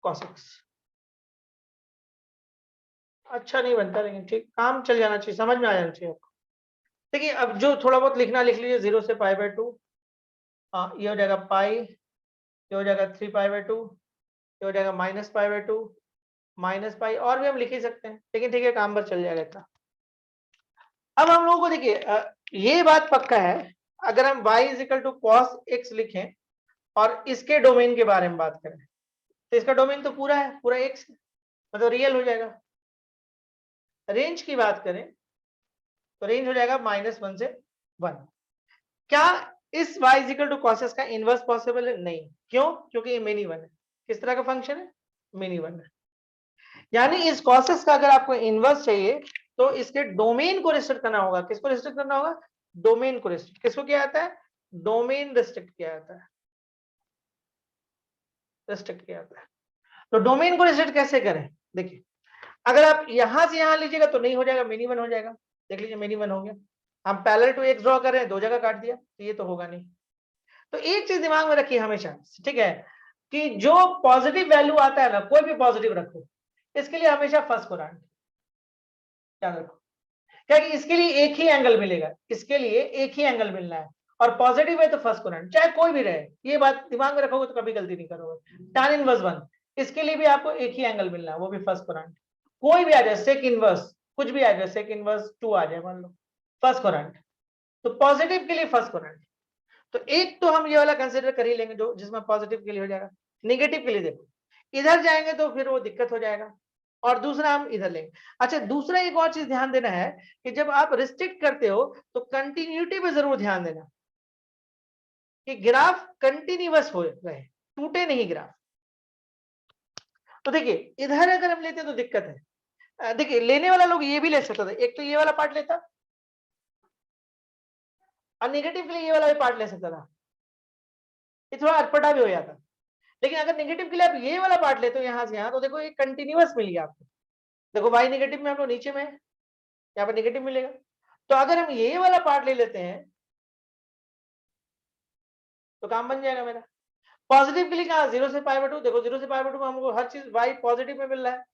cos x। अच्छा नहीं बनता, लेकिन ठीक, काम चल जाना चाहिए, समझ में आ जाना चाहिए आपको। देखिए अब जो थोड़ा बहुत लिखना लिख लीजिए, 0 से π/2, ये हो जाएगा पाई, ये हो जाएगा 3π/2, ये हो जाएगा -π/2 माइनस पाई, और भी हम लिख ही सकते हैं, लेकिन ठीक है काम पर चल जाएगा इतना। अब हम लोगों को देखिए ये बात पक्का है, अगर हम y = cos x लिखें और इसके डोमेन के बारे में बात करें तो इसका डोमेन तो पूरा है, पूरा x मतलब रियल हो जाएगा। रेंज की बात करें तो रेंज हो जाएगा -1 से 1। क्या इस y = cos x का इनवर्स पॉसिबल है? नहीं। क्यों? क्योंकि ये मिनी वन है। किस तरह का फंक्शन है? मिनी वन है। यानी इस cos x का अगर आपको इनवर्स चाहिए तो इसके डोमेन को रिस्ट्रिक्ट करना होगा। किसको रिस्ट्रिक्ट करना होगा? डोमेन को रिस्ट्रिक्ट। किसको किया जाता है? डोमेन रिस्ट्रिक्ट किया जाता है, रिस्ट्रिक्ट किया जाता है। तो डोमेन को रिस्ट्रिक्ट कैसे करें? देखिए अगर आप यहां से यहां लीजिएगा तो नहीं हो जाएगा, मिनी वन हो जाएगा। देख लीजिए मिनी वन हो गया। हम पैरेलल टू x ड्रॉ कर रहे हैं, दो जगह काट दिया, तो ये तो होगा नहीं। तो एक चीज दिमाग में रखिए हमेशा, ठीक है, कि जो पॉजिटिव वैल्यू आता है ना, कोई भी पॉजिटिव रखो, इसके लिए हमेशा फर्स्ट कोरांट याद रखो, क्या कि इसके लिए एक ही एंगल मिलेगा, इसके लिए एक ही एंगल मिलना है, और पॉजिटिव है तो फर्स्ट कोरांट, चाहे कोई भी रहे। ये बात दिमाग में रखोगे तो कभी गलती नहीं करोगे। tan इनवर्स 1, इसके लिए भी आपको एक ही एंगल मिलना है, वो भी फर्स्ट कोरांट। कोई भी आ जाए, सेक इनवर्स कुछ भी आ जाए, सेक इनवर्स 2 आ जाए मान लो, फर्स्ट कोरांट। तो पॉजिटिव के लिए फर्स्ट कोरांट। तो एक तो हम ये वाला कंसिडर कर ही लेंगे जो जिसमें पॉजिटिव के लिए हो जाएगा। नेगेटिव के लिए देखो, इधर जाएंगे तो फिर वो दिक्कत हो जाएगा, और दूसरा हम इधर लेंगे। अच्छा दूसरा एक और चीज ध्यान देना है कि जब आप रिस्ट्रिक्ट करते हो तो कंटिन्यूटी पे जरूर ध्यान देना कि ग्राफ कंटिन्यूअस हो रहे, टूटे नहीं ग्राफ। तो देखिए इधर अगर हम लेते हैं तो दिक्कत है। देखिए लेने वाला लोग ये भी ले सकता था, एक तो ये वाला पार्ट लेता, और नेगेटिव के लिए ये वाला भी पार्ट ले सकता था, ये थोड़ा अटपटा भी हो जाता। लेकिन अगर नेगेटिव के लिए आप ये वाला पार्ट लेते हो यहां से यहां, तो देखो ये कंटिन्यूअस मिल गया आपको। देखो y नेगेटिव में हम लोग नीचे में है, यहाँ पर नेगेटिव मिलेगा। तो अगर हम ये वाला पार्ट ले लेते हैं तो काम बन जाएगा मेरा। पॉजिटिव के लिए कहा 0 से π/2, देखो 0 से π/2 में हमको हर चीज y पॉजिटिव में मिल रहा है,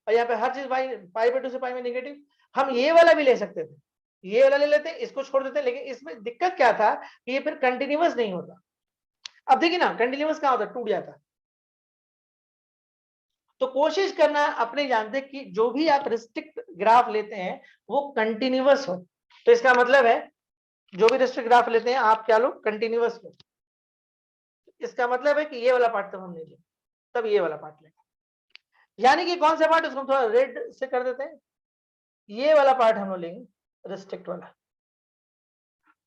और यहाँ पे हर चीज y π/2 से पाई में नेगेटिव। हम ये वाला भी ले सकते थे, ये वाला ले लेते, इसको छोड़ देते, लेकिन इसमें दिक्कत क्या था कि ये फिर कंटिन्यूअस नहीं होता। अब देखिए ना, कंटिन्यूअस कहाँ होता, टूट जाता। तो कोशिश करना अपने जानते कि जो भी आप रिस्ट्रिक्ट ग्राफ लेते हैं वो कंटिन्यूअस हो। तो इसका मतलब है जो भी रिस्ट्रिक्ट ग्राफ लेते हैं आप क्या लो, कंटिन्यूअस हो। इसका मतलब है कि ये वाला पार्ट तब हम नहीं लेंगे, तब ये वाला पार्ट लेंगे। यानी कि कौन सा पार्ट, उसको थोड़ा रेड से कर देते हैं, ये वाला पार्ट हम लोग लेंगे रिस्ट्रिक्ट वाला।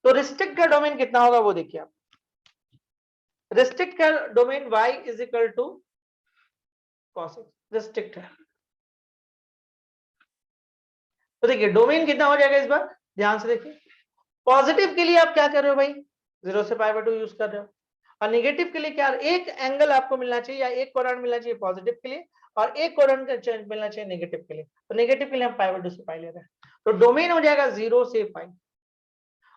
तो रिस्ट्रिक्ट का डोमेन कितना होगा वो देखिए आप। रिस्ट्रिक्ट का domain y = cos x, restrict है। तो देखिए डोमेन कितना हो जाएगा इस बार, ध्यान से देखिए। पॉजिटिव के लिए आप क्या कर रहे हो भाई, 0 से π/2 यूज कर रहे हो, और नेगेटिव के लिए क्या, एक एंगल आपको मिलना चाहिए, या एक कोण मिलना चाहिए पॉजिटिव के लिए, और एक कोण मिलना चाहिए नेगेटिव के लिए। तो नेगेटिव के लिए हम π/2 से पाई ले रहे हैं, तो डोमेन हो जाएगा 0 से पाई।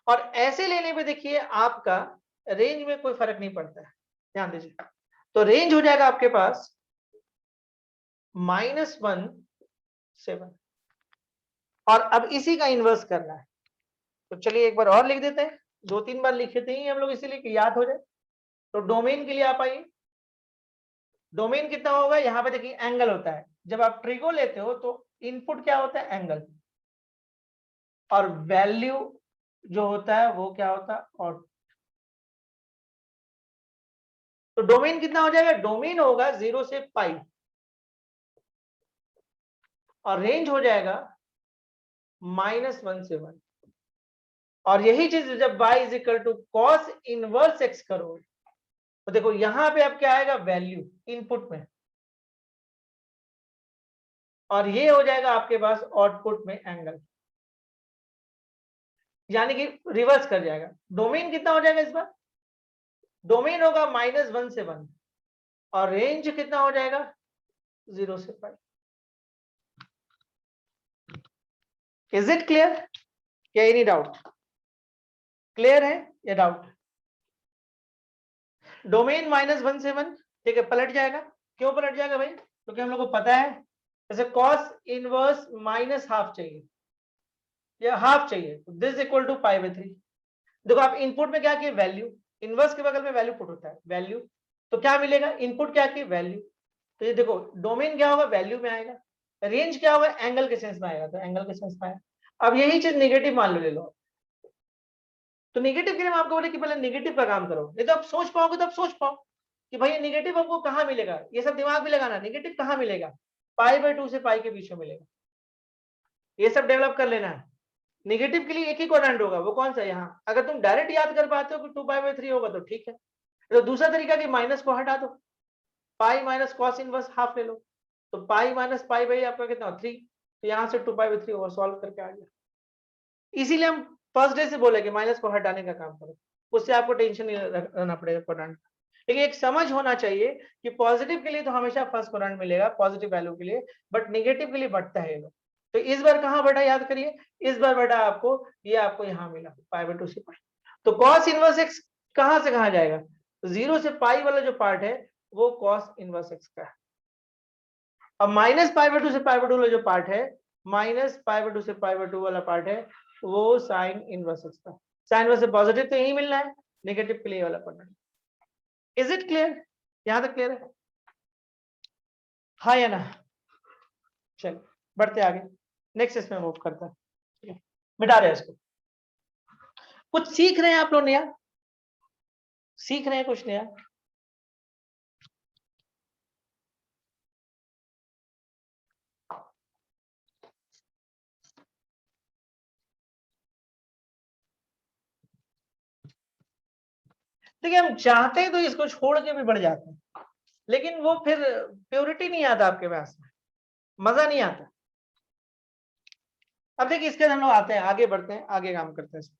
और ऐसे लेने पे देखिए आपका रेंज में कोई फर्क नहीं पड़ता है, ध्यान दीजिए। तो रेंज हो जाएगा आपके पास -1 से 1, और अब इसी का इनवर्स करना है। तो चलिए एक बार और लिख देते हैं, 2-3 बार लिखे थे ही हम लोग इसीलिए कि याद हो जाए। तो डोमेन के लिए आप आइए, डोमेन कितना होगा, यहाँ पे देखिए एंगल होता है। जब आप ट्रिगो लेते हो तो इनपुट क्या होता है, एंगल, और वैल्यू जो होता है वो क्या होता है, और तो डोमेन कितना हो जाएगा, डोमेन होगा 0 से पाई, और रेंज हो जाएगा -1 से 1। और यही चीज जब y = cos इनवर्स x करो तो देखो यहां पे अब क्या आएगा, वैल्यू इनपुट में, और ये हो जाएगा आपके पास आउटपुट में एंगल, यानी कि रिवर्स कर जाएगा। डोमेन कितना हो जाएगा इस बार, डोमेन होगा -1 से 1, और रेंज कितना हो जाएगा 0 से पाई। इज इट क्लियर, क्या एनी डाउट, क्लियर है या डाउट? डोमेन -1 से 1, ठीक है, पलट जाएगा। क्यों पलट जाएगा भाई, क्योंकि हम लोग को पता है जैसे cos इनवर्स -½ चाहिए या हाफ चाहिए, दिस इक्वल टू π/3। देखो आप इनपुट में क्या किए, वैल्यू, इनवर्स के बगल में वैल्यू पुट होता है, वैल्यू। तो क्या मिलेगा, इनपुट क्या की वैल्यू। तो ये देखो डोमेन क्या होगा, वैल्यू में आएगा। रेंज क्या होगा, एंगल के सेंस में आएगा, तो एंगल के सेंस में आएगा। अब यही चीज नेगेटिव मान लो, ले लो। तो नेगेटिव के लिए हम आपको बोले कि पहले नेगेटिव का काम करो, नहीं तो आप सोच पाओगे तो आप सोच पाओ कि भाई नेगेटिव हमको कहाँ मिलेगा, ये सब दिमाग भी लगाना, नेगेटिव कहाँ मिलेगा, π/2 से पाई के बीच में मिलेगा, ये सब डेवलप कर लेना है। नेगेटिव के लिए एक ही क्वाड्रेंट होगा, वो कौन सा, यहाँ। अगर तुम डायरेक्ट याद कर पाते हो कि 2π/3 होगा तो ठीक है। तो दूसरा तरीका कि माइनस को हटा दो, pi minus cos inverse half ले लो, तो पाई माइनस पाई बाई आपका कितना 3, तो यहाँ से 2π/3 ओवर सॉल्व करके आ गया। इसीलिए हम फर्स्ट डे से बोले कि माइनस को हटाने का काम करो, उससे आपको टेंशन नहीं रहना पड़ेगा क्वाड्रेंट। लेकिन एक समझ होना चाहिए कि पॉजिटिव के लिए तो हमेशा फर्स्ट क्वाड्रेंट मिलेगा पॉजिटिव वैल्यू के लिए, बट नेगेटिव के लिए बढ़ता है ये लोग। तो इस बार कहाँ बढ़ा याद करिए, इस बार बढ़ा आपको, ये आपको यहाँ मिला π/2 से पाई। तो कॉस इनवर्स एक्स कहाँ से कहाँ जाएगा, 0 से पाई वाला जो पार्ट है वो कॉस इनवर्स एक्स का है। अब माइनस π/2 से π/2 वाला जो पार्ट है, माइनस π/2 से π/2 वाला पार्ट है वो साइन इनवर्स एक्स का। साइन इनवर्स से पॉजिटिव तो यही मिलना है, नेगेटिव के लिए वाला पढ़ना है। इज इट क्लियर, यहां तक क्लियर है, हाँ या ना। चल बढ़ते आगे, नेक्स्ट इसमें मूव करता है, मिटा रहे हैं इसको। कुछ सीख रहे हैं आप लोग नया, सीख रहे हैं कुछ नया। देखिए हम चाहते हैं तो इसको छोड़ के भी बढ़ जाते हैं, लेकिन वो फिर प्योरिटी नहीं आता आपके पास में, मजा नहीं आता। अब देखिए इसके हम लोग आते हैं, आगे बढ़ते हैं, आगे काम करते हैं इसमें,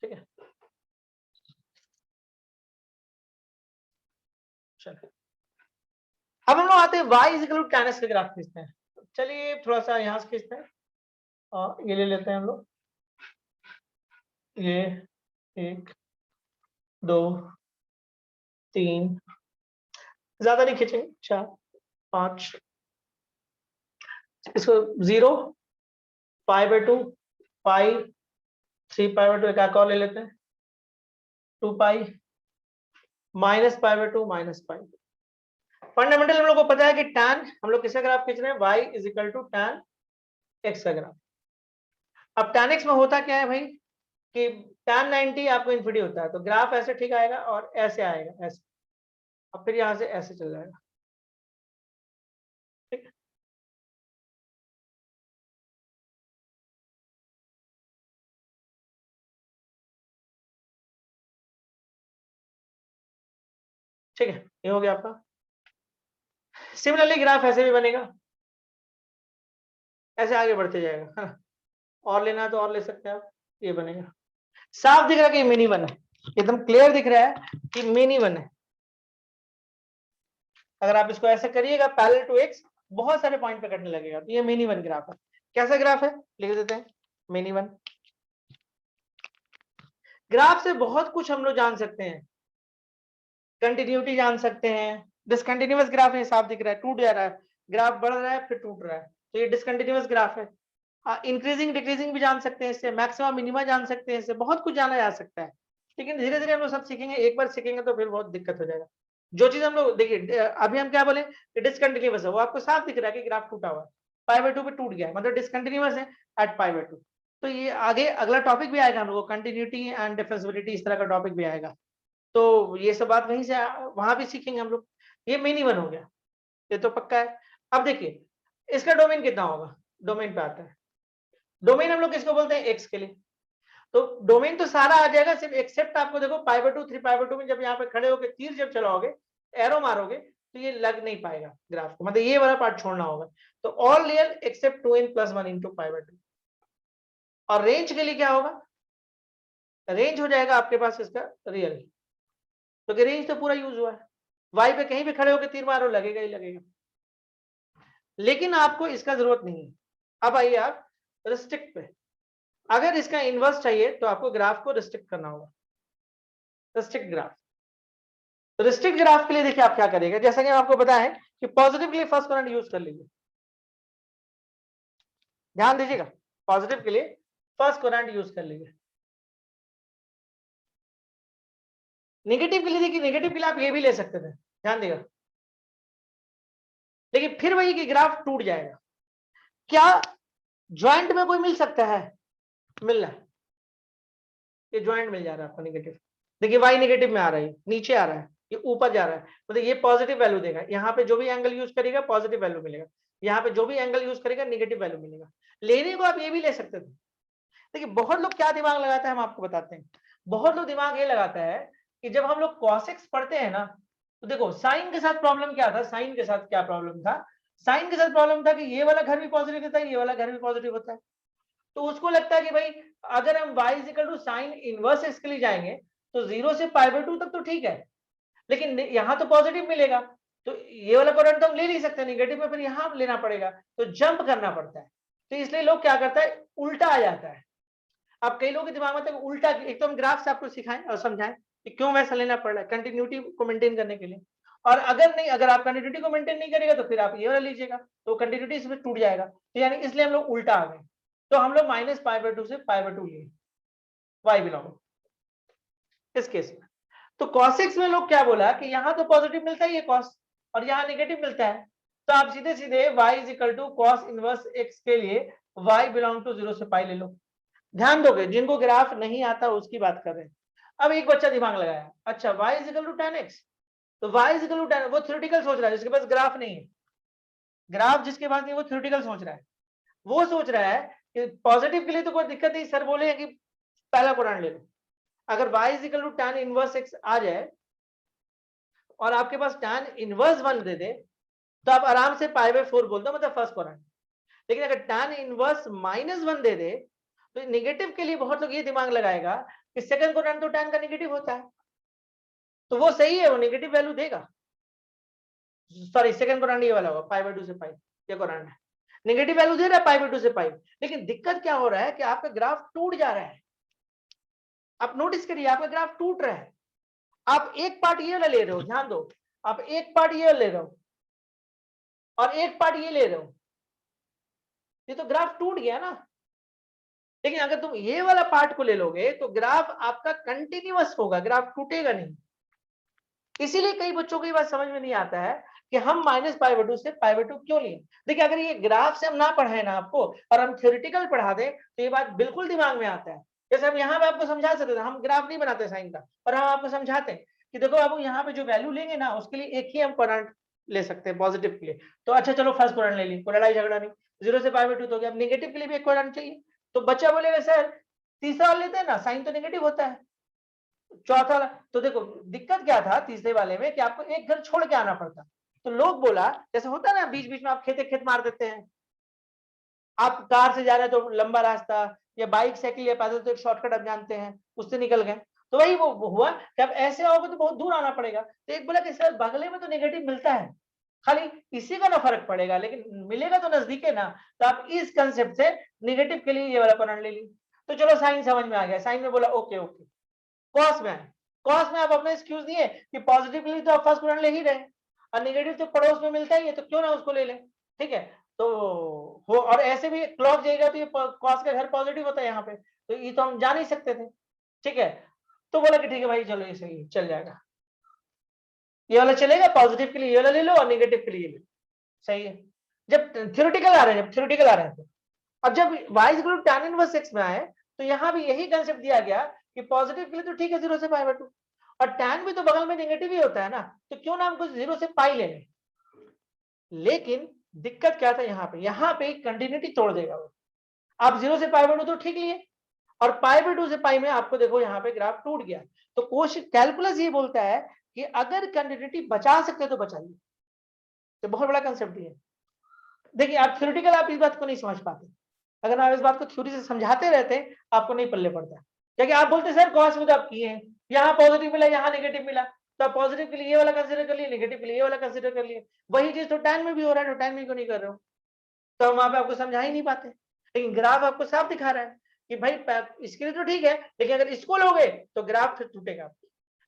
ठीक है। चलिए अब हम लोग आते हैं y equal to tan x का ग्राफ खींचते हैं। चलिए थोड़ा सा यहाँ से खींचते हैं, और ये ले लेते हैं हम लोग, ये 1 2 3, ज्यादा नहीं खींचेंगे, 4 5, इसको 0 π/2 पाई 3π/2, एक आकार ले लेते हैं 2 pi minus π/2 minus pi. Fundamental हम लोग को पता है कि tan हम लोग किसका ग्राफ खींच रहे हैं, y is equal to tan x का ग्राफ। अब tan x में होता क्या है भाई कि tan 90 आपको इन्फिनिटी होता है, तो ग्राफ ऐसे ठीक आएगा और ऐसे आएगा ऐसे, और फिर यहां से ऐसे चल जाएगा, ठीक है। ठीक है, ये हो गया आपका। सिमिलरली ग्राफ ऐसे भी बनेगा, ऐसे आगे बढ़ते जाएगा, है ना। और लेना है तो और ले सकते हैं आप, ये बनेगा। साफ दिख रहा है कि मिनी वन है, एकदम क्लियर दिख रहा है कि मिनी वन है। अगर आप इसको ऐसे करिएगा पैरेलल टू एक्स, बहुत सारे पॉइंट पे कटने लगेगा, तो ये मिनी वन ग्राफ है। कैसा ग्राफ है लिख देते हैं, मिनी वन। ग्राफ से बहुत कुछ हम लोग जान सकते हैं, कंटिन्यूटी जान सकते हैं। डिसकंटिन्यूअस ग्राफ है, साफ दिख रहा है, टूट जा रहा है, ग्राफ बढ़ रहा है फिर टूट रहा है, तो ये डिसकंटिन्यूअस ग्राफ है। इंक्रीजिंग डिक्रीजिंग भी जान सकते हैं इससे, मैक्सिमम मिनिमा जान सकते हैं इससे, बहुत कुछ जाना जा सकता है। लेकिन धीरे धीरे हम लोग सब सीखेंगे, एक बार सीखेंगे तो फिर बहुत दिक्कत हो जाएगा। जो चीज हम लोग देखिए, अभी हम क्या बोले डिसकंटिन्यूअस है, वो आपको साफ दिख रहा है कि ग्राफ टूटा हुआ है, π/2 पे टूट गया है, मतलब डिसकंटिन्यूअस है एट π/2। तो ये आगे अगला टॉपिक भी आएगा हम लोग को, कंटिन्यूटी एंड डिफरेंशिएबिलिटी, इस तरह का टॉपिक भी आएगा। तो ये सब बात वहीं से वहां भी सीखेंगे हम लोग। ये मिनी वन हो गया, ये तो पक्का है। अब देखिए इसका डोमेन कितना होगा, डोमेन पे आता है। डोमेन हम लोग किसको बोलते हैं, एक्स के लिए। तो डोमेन तो सारा आ जाएगा, सिर्फ एक्सेप्ट आपको देखो π/2 3π/2 में जब यहाँ पे खड़े होकर तीर जब चलाओगे, एरो मारोगे, तो ये लग नहीं पाएगा ग्राफ को, मतलब ये वाला पार्ट छोड़ना होगा। तो ऑल रियल एक्सेप्ट 2n + 1 × π/2। और रेंज के लिए क्या होगा, रेंज हो जाएगा आपके पास इसका रियल, क्योंकि रेंज तो पूरा यूज हुआ है। वाई पे कहीं भी खड़े होकर तीर मारो लगेगा ही लगेगा, लेकिन आपको इसका जरूरत नहीं है। अब आइए आप रिस्ट्रिक्ट पे, अगर इसका इनवर्स चाहिए तो आपको ग्राफ को रिस्ट्रिक्ट करना होगा, रिस्ट्रिक्ट ग्राफ। तो रिस्ट्रिक्ट ग्राफ के लिए देखिए आप क्या करेंगे, जैसा कि आपको पता है कि पॉजिटिव के लिए फर्स्ट क्वाड्रेंट यूज कर लीजिए, ध्यान दीजिएगा, पॉजिटिव के लिए फर्स्ट क्वाड्रेंट यूज कर लीजिए। नेगेटिव के लिए देखिए, नेगेटिव के लिए आप ये भी ले सकते थे, ध्यान देगा, लेकिन फिर वही कि ग्राफ टूट जाएगा। क्या ज्वाइंट में कोई मिल सकता है? मिल रहा है, ये ज्वाइंट मिल जा रहा है आपको नेगेटिव। देखिए y नेगेटिव में आ रहा है, नीचे आ रहा है, ये ऊपर जा रहा है, मतलब ये पॉजिटिव वैल्यू देगा। यहाँ पे जो भी एंगल यूज करेगा पॉजिटिव वैल्यू मिलेगा, यहाँ पे जो भी एंगल यूज करेगा नेगेटिव वैल्यू मिलेगा। लेने को आप ये भी ले सकते थे। देखिए बहुत लोग क्या दिमाग लगाता है, हम आपको बताते हैं। बहुत लोग दिमाग ये लगाता है कि जब हम लोग cos x पढ़ते हैं ना, तो देखो साइन के साथ प्रॉब्लम क्या था, साइन के साथ क्या प्रॉब्लम था, साइन के साथ प्रॉब्लम था कि ये वाला घर भी पॉजिटिव होता है, ये वाला घर भी पॉजिटिव होता है। तो उसको लगता है कि भाई अगर हम y equal to sine inverse x के लिए जाएंगे तो 0 से π/2 तक तो ठीक है, लेकिन यहाँ तो पॉजिटिव मिलेगा, तो ये वाला क्वाड्रेंट तो हम ले नहीं सकते, नेगेटिव में फिर यहाँ लेना पड़ेगा, तो जंप करना पड़ता है। तो इसलिए लोग क्या करता है, उल्टा आ जाता है। अब कई लोगों के दिमाग में तो उल्टा, एक तो हम ग्राफ से आपको सिखाएं और समझाएं कि क्यों वैसा लेना पड़ रहा है, कंटिन्यूटी को मेंटेन करने के लिए। और अगर नहीं, अगर आप कंटिन्यूटी को मेंटेन नहीं करेगा तो फिर आप ये वाला लीजिएगा, तो कंटिन्यूटी इसमें टूट जाएगा। तो यानी इसलिए हम लोग उल्टा आ गए, तो हम लोग -π/2 से π/2 लिए y बिलोंग इस केस में। तो cos x में लोग क्या बोला कि यहाँ तो पॉजिटिव मिलता है ये cos, और यहाँ नेगेटिव मिलता है, तो आप सीधे सीधे y equal to cos inverse x के लिए y बिलोंग टू 0 से π ले लो। ध्यान दोगे, जिनको ग्राफ नहीं आता उसकी बात कर रहे हैं। अब एक बच्चा दिमाग लगाया, अच्छा y equal to tan x, तो y इक्वल टू tan, वो थ्योरेटिकल सोच रहा है जिसके पास ग्राफ नहीं है, ग्राफ जिसके पास नहीं वो थ्योरेटिकल सोच रहा है। वो सोच रहा है कि पॉजिटिव के लिए तो कोई दिक्कत नहीं, सर बोले कि पहला क्वाड्रेंट ले लो। अगर y equal to tan inverse x आ जाए और आपके पास tan इनवर्स 1 दे दे, तो आप आराम से π/4 बोल दो, मतलब फर्स्ट क्वाड्रेंट। लेकिन अगर tan इनवर्स -1 दे दे, तो नेगेटिव के लिए बहुत लोग ये दिमाग लगाएगा कि सेकंड क्वाड्रेंट तो tan का नेगेटिव होता है, तो वो सही है, वो नेगेटिव वैल्यू देगा। सॉरी, सेकंड क्वाड्रेंट ये वाला होगा, π/2 से π, ये क्वाड्रेंट है, नेगेटिव वैल्यू दे रहा है π/2 से π। लेकिन दिक्कत क्या हो रहा है कि आपका ग्राफ टूट जा रहा है। आप नोटिस करिए, आपका ग्राफ टूट रहा है। आप एक पार्ट ये वाला ले रहे हो, ध्यान दो, आप एक पार्ट ये ले रहे हो और एक पार्ट ये ले रहे हो, ये तो ग्राफ टूट गया ना। लेकिन अगर तुम ये वाला पार्ट को ले लोगे तो ग्राफ आपका कंटिन्यूअस होगा, ग्राफ टूटेगा नहीं। इसीलिए कई बच्चों को ये बात समझ में नहीं आता है कि हम -π/2 से π/2 क्यों लिए। देखिए अगर ये ग्राफ से हम ना पढ़ाए ना आपको, और हम थ्योरेटिकल पढ़ा दें, तो ये बात बिल्कुल दिमाग में आता है। जैसे हम यहाँ पे आपको समझा सकते थे, हम ग्राफ नहीं बनाते साइन का, और हम आपको समझाते हैं कि देखो अब यहाँ पे जो वैल्यू लेंगे ना, उसके लिए एक ही हम क्वाड्रेंट ले सकते हैं पॉजिटिव के लिए। तो अच्छा चलो फर्स्ट क्वाड्रेंट ले ली, कोई लड़ाई झगड़ा नहीं, 0 से π/2 तो हो गया। अब नेगेटिव के लिए भी एक क्वाड्रेंट चाहिए, तो बच्चा बोलेगा सर तीसरा वाला लेते हैं ना, साइन तो नेगेटिव होता है, चौथा वाला। तो देखो दिक्कत क्या था तीसरे वाले में कि आपको एक घर छोड़ के आना पड़ता। तो लोग बोला, जैसे होता है ना बीच बीच में आप खेते खेत मार देते हैं, आप कार से जा रहे हैं तो लंबा रास्ता, या बाइक साइकिल या पैदल तो एक शॉर्टकट आप जानते हैं, उससे निकल गए। तो वही वो हुआ कि अब ऐसे आओगे तो बहुत दूर आना पड़ेगा। तो एक बोला कि सर बगले में तो नेगेटिव मिलता है, खाली इसी का ना फर्क पड़ेगा, लेकिन मिलेगा तो नजदीक है ना। तो आप इस कंसेप्ट से नेगेटिव के लिए ये वाला पढ़ ले ली। तो चलो साइन समझ में आ गया, साइन में बोला ओके ओके। कॉस में आए, कॉस में आप अपने एक्सक्यूज दिए कि पॉजिटिव के लिए तो आप फर्स्ट क्वाड्रेंट ले ही रहे, और नेगेटिव तो पड़ोस में मिलता ही है, तो क्यों ना उसको ले लें। ठीक है, तो हो, और ऐसे भी क्लॉक जाएगा तो ये कॉस का घर पॉजिटिव होता है यहाँ पे, तो ये तो हम जान ही सकते थे। ठीक है, तो बोला कि ठीक है भाई चलो ये सही चल जाएगा, ये वाला चलेगा, पॉजिटिव के लिए ये वाला ले लो और नेगेटिव के लिए ये ले लो, सही है। जब थ्योरेटिकल आ रहे हैं, जब थ्योरेटिकल आ रहे हैं, अब जब y equal to tan inverse x में आए, तो यहाँ भी यही कंसेप्ट दिया गया कि पॉजिटिव के लिए तो ठीक है 0 से π/2, और tan भी तो बगल में नेगेटिव ही होता है ना, तो क्यों ना हमको 0 से π ले लें। लेकिन दिक्कत क्या था यहाँ पे कंटिन्यूटी तोड़ देगा वो। आप 0 से π/2 तो ठीक लिए, और π/2 से π में आपको देखो यहाँ पे ग्राफ टूट गया। तो कोशिश कैलकुलस ये बोलता है कि अगर कंटिन्यूटी बचा सकते तो बचाइए, तो बहुत बड़ा कंसेप्ट है। देखिए आप थ्योरेटिकल आप इस बात को नहीं समझ पाते, अगर आप इस बात को थ्योरी से समझाते रहते आपको नहीं पल्ले पड़ता, क्योंकि आप बोलते सर कॉस में तो आप किए हैं, यहाँ पॉजिटिव मिला यहाँ नेगेटिव मिला, तो आप पॉजिटिव के लिए ये वाला कंसीडर कर लिए, नेगेटिव के लिए ये वाला कंसीडर कर लिए। वही चीज तो tan में भी हो रहा है, तो tan में क्यों नहीं कर रहे हो। तो हम वहां पे आपको समझा ही नहीं पाते, लेकिन ग्राफ आपको साफ दिखा रहा है कि भाई इसके लिए तो ठीक है, लेकिन अगर इसको लोगे तो ग्राफ फिर टूटेगा,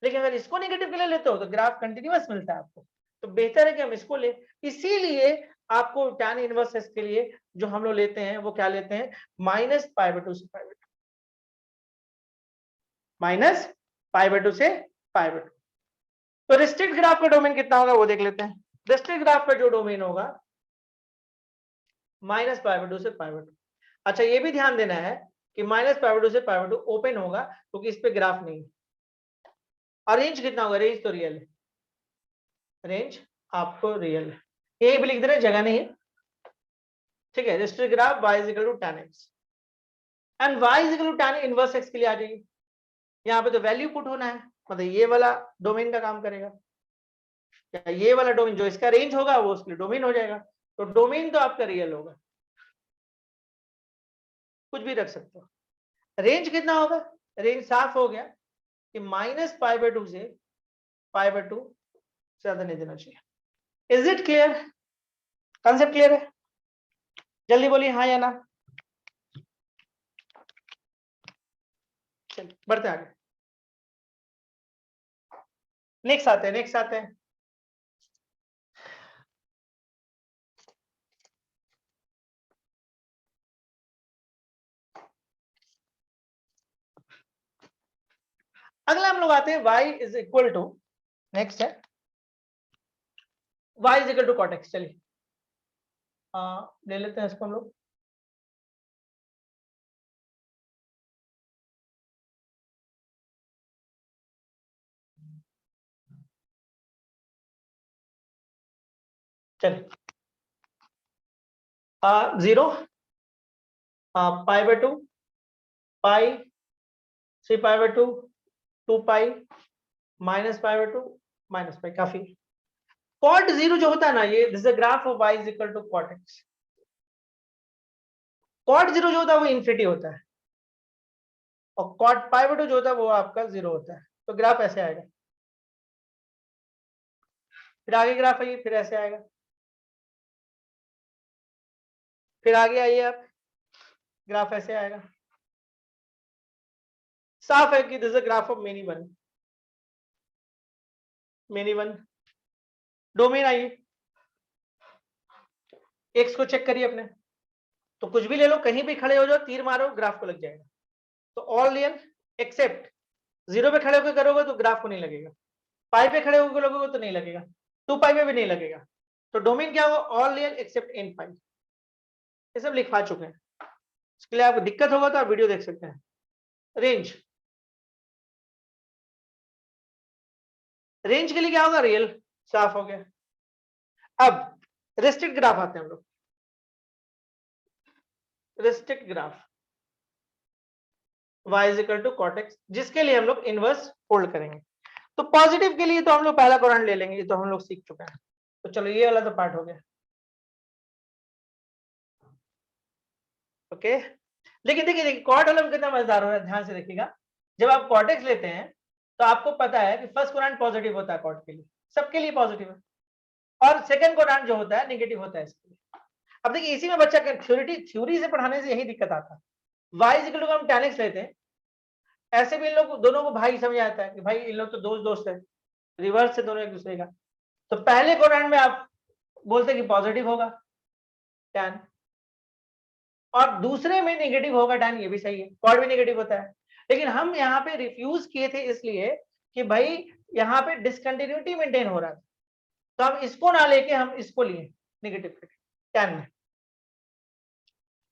लेकिन अगर इसको नेगेटिव के लिए लेते हो तो ग्राफ कंटिन्यूअस मिलता है आपको। तो बेहतर है कि हम इसको ले। इसीलिए आपको tan इनवर्स x के लिए जो हम लोग लेते हैं वो क्या लेते हैं, -π/2 से π/2, -π/2 से π/2। तो रिस्ट्रिक्ट ग्राफ का डोमेन कितना होगा वो देख लेते हैं। रिस्ट्रिक्ट ग्राफ का जो डोमेन होगा -π/2 से π/2। अच्छा ये भी ध्यान देना है कि -π/2 से π/2 ओपन होगा क्योंकि इस पे ग्राफ नहीं है। और रेंज कितना होगा, रेंज तो रियल है, रेंज आपको रियल है, ये भी लिख दे रहे, जगह नहीं है, ठीक है। Restrict graph y = tan x and y = tan inverse x के लिए आ जाएगी। यहाँ पे तो वैल्यू पुट होना है, मतलब ये वाला डोमेन का काम करेगा, या ये वाला डोमेन जो इसका रेंज होगा वो उसके लिए डोमेन हो जाएगा। तो डोमेन तो आपका रियल होगा, कुछ भी रख सकते हो। रेंज कितना होगा, रेंज साफ हो गया कि -π/2 से π/2 ज्यादा नहीं देना चाहिए। Is it clear, concept clear है? जल्दी बोलिए हाँ या ना। चलिए बढ़ते आगे, नेक्स्ट आते हैं। अगला हम लोग आते हैं y = नेक्स्ट है y = cot x। चलिए ले लेते हैं इसको हम लोग। चलिए 0 π/2 π 3π/2 2π -π/2 -π, काफी। cot 0 जो होता है ना, ये this is the graph of y = cot x। cot 0 जो होता है वो इंफिनिटी होता है, और cot π/2 जो होता है वो आपका 0 होता है। तो ग्राफ ऐसे आएगा, फिर आगे ग्राफ आइए, फिर ऐसे आएगा, फिर आगे आइए आप, ग्राफ ऐसे आएगा। साफ है कि this is graph of many one. Domain आइए, एक्स को चेक करिए अपने, तो कुछ भी ले लो, कहीं भी खड़े हो जाओ, तीर मारो, ग्राफ को लग जाएगा। तो ऑल रियल एक्सेप्ट 0 पे खड़े होकर करोगे तो ग्राफ को नहीं लगेगा, पाई पे खड़े होकर लगोगे तो नहीं लगेगा, 2π पे भी नहीं लगेगा। तो डोमेन क्या होगा, ऑल रियल एक्सेप्ट n π। ये सब लिखवा चुके हैं, इसके लिए आपको दिक्कत होगा तो आप वीडियो देख सकते हैं। रेंज के लिए क्या होगा, रियल, साफ हो गया। अब रेस्ट्रिक्ट ग्राफ आते हैं हम लोग। Restrict graph y = cot x, जिसके लिए हम लोग इनवर्स होल्ड करेंगे। तो पॉजिटिव के लिए तो हम लोग पहला क्वाड्रेंट ले लेंगे, ये तो हम लोग सीख चुके हैं। तो चलो ये वाला तो पार्ट हो गया, ओके। लेकिन देखिए कॉट वाला कितना मजेदार हो रहा है, ध्यान से देखिएगा। जब आप cot x लेते हैं तो आपको पता है कि फर्स्ट क्वाड्रेंट पॉजिटिव होता है कॉट के लिए, सबके लिए पॉजिटिव है, और सेकंड क्वाड्रेंट जो होता है नेगेटिव होता है इसके लिए। अब देखिए इसी में बच्चा थ्योरी से पढ़ाने से यही दिक्कत आता है। y = हम tan x लेते हैं, ऐसे भी इन लोग दोनों को भाई समझ आता है कि भाई इन लोग तो दोस्त है, रिवर्स से दोनों एक दूसरे का। तो पहले क्वाड्रेंट में आप बोलते कि पॉजिटिव होगा tan, और दूसरे में नेगेटिव होगा tan, ये भी सही है, कॉट भी नेगेटिव होता है। लेकिन हम यहाँ पे रिफ्यूज किए थे इसलिए कि भाई यहाँ पे डिसकंटिन्यूटी मेंटेन हो रहा था, तो हम इसको ना लेके हम इसको लिए नेगेटिव tan में।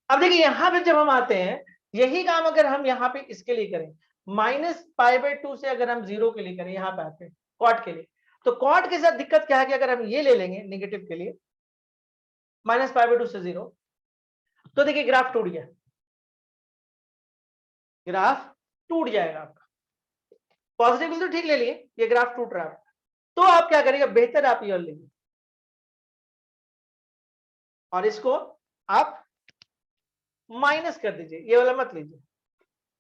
अब देखिए यहाँ पे जब हम आते हैं, यही काम अगर हम यहाँ पे इसके लिए करें, -π/2 से अगर हम 0 के लिए करें, यहाँ पे आते हैं कॉट के लिए, तो कॉट के साथ दिक्कत क्या है कि अगर हम ये ले लेंगे नेगेटिव के लिए -π/2 से 0, तो देखिए ग्राफ टूट गया, ग्राफ टूट जाएगा आपका। पॉजिटिव तो ठीक ले लिए, ये ग्राफ टूट रहा है, तो आप क्या करेंगे, बेहतर आप ये लेंगे और इसको आप माइनस कर दीजिए, ये वाला मत लीजिए,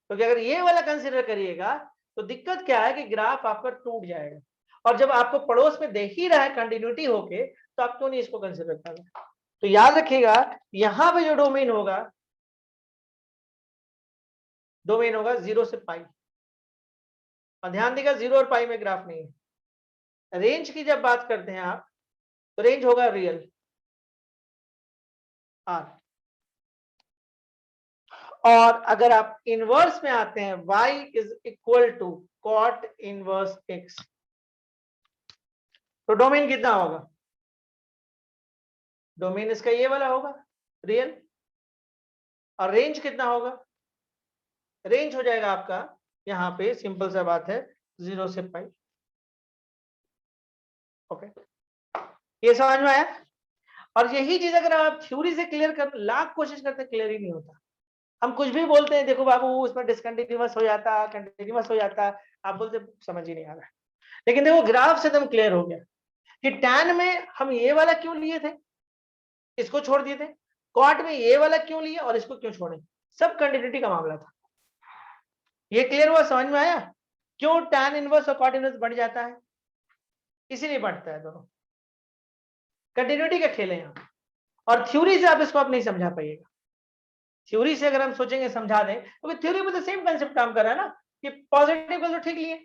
क्योंकि अगर ये वाला कंसीडर करिएगा तो दिक्कत क्या है कि ग्राफ आपका टूट जाएगा, और जब आपको पड़ोस में देख ही रहा है कंटिन्यूटी होके, तो आप क्यों नहीं इसको कंसीडर कर रहे। तो याद रखिएगा यहां पे जो डोमेन होगा 0 से पाई, और ध्यान देगा 0 और पाई में ग्राफ नहीं है। रेंज की जब बात करते हैं आप, तो रेंज होगा रियल आर, और अगर आप इनवर्स में आते हैं y = कॉट इनवर्स एक्स। तो डोमेन कितना होगा? डोमेन इसका ये वाला होगा रियल, और रेंज कितना होगा? रेंज हो जाएगा आपका यहाँ पे, सिंपल सा बात है, 0 से पाई। ओके, ये समझ में आया? और यही चीज अगर आप थ्योरी से क्लियर कर लाख कोशिश करते क्लियर ही नहीं होता। हम कुछ भी बोलते हैं, देखो बाबू उसमें डिसकंटिन्यूअस हो जाता, कंटिन्यूअस हो जाता, आप बोलते समझ ही नहीं आ रहा। लेकिन देखो ग्राफ से एकदम क्लियर हो गया कि टैन में हम ये वाला क्यों लिए थे, इसको छोड़ दिए थे, कॉट में ये वाला क्यों लिए और इसको क्यों छोड़े, सब कंटिन्यूटी का मामला था। ये क्लियर हुआ, समझ में आया? क्यों टैन इनवर्स और कॉट इनवर्स बढ़ जाता है, इसीलिए बढ़ता है, दोनों कंटिन्यूटी का खेल है यहाँ। और थ्योरी से आप इसको आप नहीं समझा पाइएगा। थ्योरी से अगर हम सोचेंगे समझा दें, क्योंकि थ्योरी में तो सेम कंसेप्ट काम कर रहा है ना, कि पॉजिटिव को तो ठीक लिए,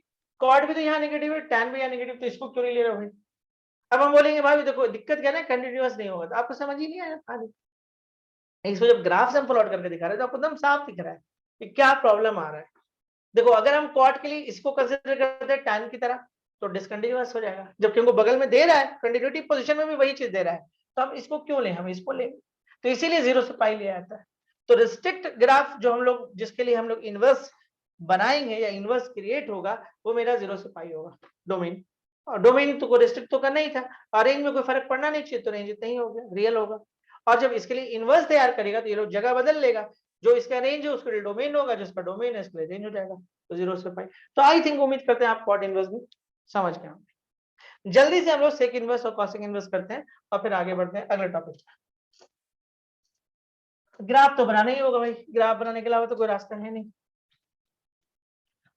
कॉट भी तो यहाँ नेगेटिव है, टैन भी यहाँ नेगेटिव, तो इसको क्यों नहीं ले रहे भाई? अब हम बोलेंगे भाई देखो दिक्कत क्या है, कंटिन्यूअस नहीं होगा, तो आपको समझ ही नहीं आया। इसको जब ग्राफ से हम प्लॉट करके दिखा रहे हैं तो आपको एकदम साफ दिख रहा है कि क्या प्रॉब्लम आ रहा है। देखो अगर हम कॉट के लिए इसको कंसीडर करते हैं टैन की तरह, तो डिसकंटिन्यूअस हो जाएगा, जबकि हमको बगल में दे रहा है कंटिन्यूटी पोजीशन में भी वही चीज दे रहा है, तो हम इसको क्यों लें, हम इसको लें। तो इसीलिए 0 से पाई लिया जाता है। तो रिस्ट्रिक्ट ग्राफ जो हम लोग, जिसके लिए हम लोग इनवर्स बनाएंगे या इनवर्स क्रिएट होगा, वो मेरा 0 से पाई होगा डोमेन। और डोमेन तो को रिस्ट्रिक्ट तो करना ही था, और रेंज में कोई फर्क पड़ना नहीं चाहिए, तो रेंज इतना ही हो गया, रियल होगा। और जब इसके लिए इनवर्स तैयार करेगा तो ये लोग जगह बदल लेगा, जो इसका रेंज है उसके लिए डोमेन होगा, जिसका डोमेन है इसके लिए रेंज हो जाएगा, तो 0 से पाई। तो आई थिंक उम्मीद करते हैं आप कॉट इनवर्स भी समझ गए होंगे। जल्दी से हम लोग सेक इनवर्स और कॉसेक इनवर्स करते हैं और फिर आगे बढ़ते हैं अगले टॉपिक। ग्राफ तो बनाना ही होगा भाई, ग्राफ बनाने के अलावा तो कोई रास्ता है नहीं।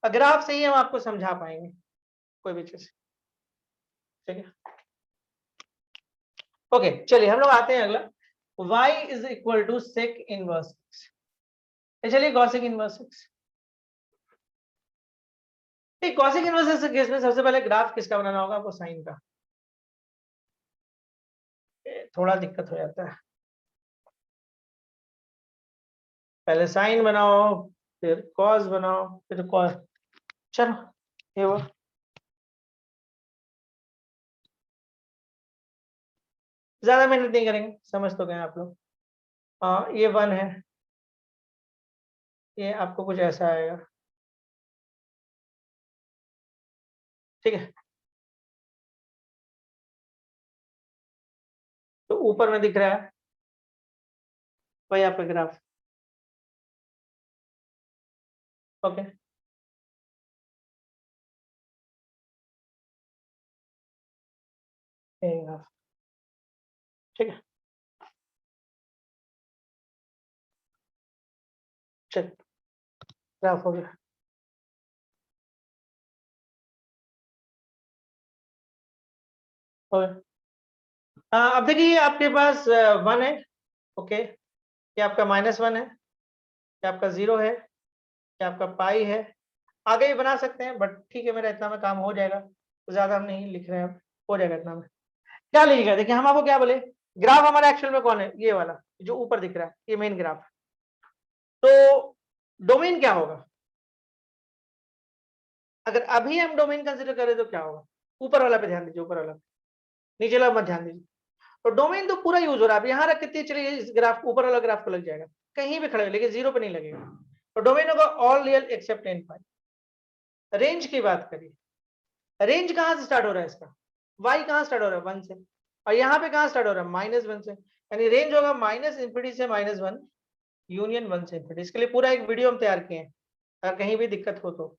ग्राफ से ही हम आपको समझा पाएंगे कोई भी चीज, ठीक है? ओके चलिए हम लोग आते हैं अगला, y is equal to sec inverse x. चलिए cosec inverse x, cosec inverse के केस में सबसे पहले ग्राफ किसका बनाना होगा, आपको साइन का। थोड़ा दिक्कत हो जाता है, पहले साइन बनाओ, फिर कॉस बनाओ, फिर कॉस। चलो ये वो ज्यादा मेहनत नहीं करेंगे, समझ तो गए आप लोग। हाँ ये 1 है, ये आपको कुछ ऐसा आएगा, ठीक है? तो ऊपर में दिख रहा है वही आपका ग्राफ, ओके। ग्राफ, ठीक है, चल ग्राफ हो गया। अब देखिए आपके पास 1 है, ओके, ये आपका -1 है, ये आपका 0 है, ये आपका पाई है। आगे भी बना सकते हैं बट ठीक है, मेरा इतना में काम हो जाएगा, तो ज्यादा हम नहीं लिख रहे हैं, हो जाएगा इतना में। क्या लिखेगा, देखिए हम आपको क्या बोले, ग्राफ हमारा एक्चुअल में कौन है, ये वाला जो ऊपर दिख रहा है, ये मेन ग्राफ। तो डोमेन क्या होगा, अगर अभी हम डोमेन कंसिडर करें तो क्या होगा, ऊपर वाला पे ध्यान दीजिए, ऊपर वाला, नीचे वाला मत ध्यान दीजिए। तो डोमेन तो पूरा यूज हो रहा है, आप यहाँ रख के चलिए इस ग्राफ ऊपर वाला ग्राफ को लग जाएगा, कहीं भी खड़े हो, लेकिन 0 पे नहीं लगेगा। तो डोमेन होगा ऑल रियल एक्सेप्ट n पाई। रेंज की बात करिए, रेंज कहां से स्टार्ट हो रहा है इसका, y कहां स्टार्ट हो रहा है 1 से, और यहाँ पे कहां स्टार्ट हो रहा है -1 से, यानी रेंज होगा -∞ से -1 यूनियन 1 से ∞। इसके लिए पूरा एक वीडियो हम तैयार किए हैं, अगर कहीं भी दिक्कत हो तो,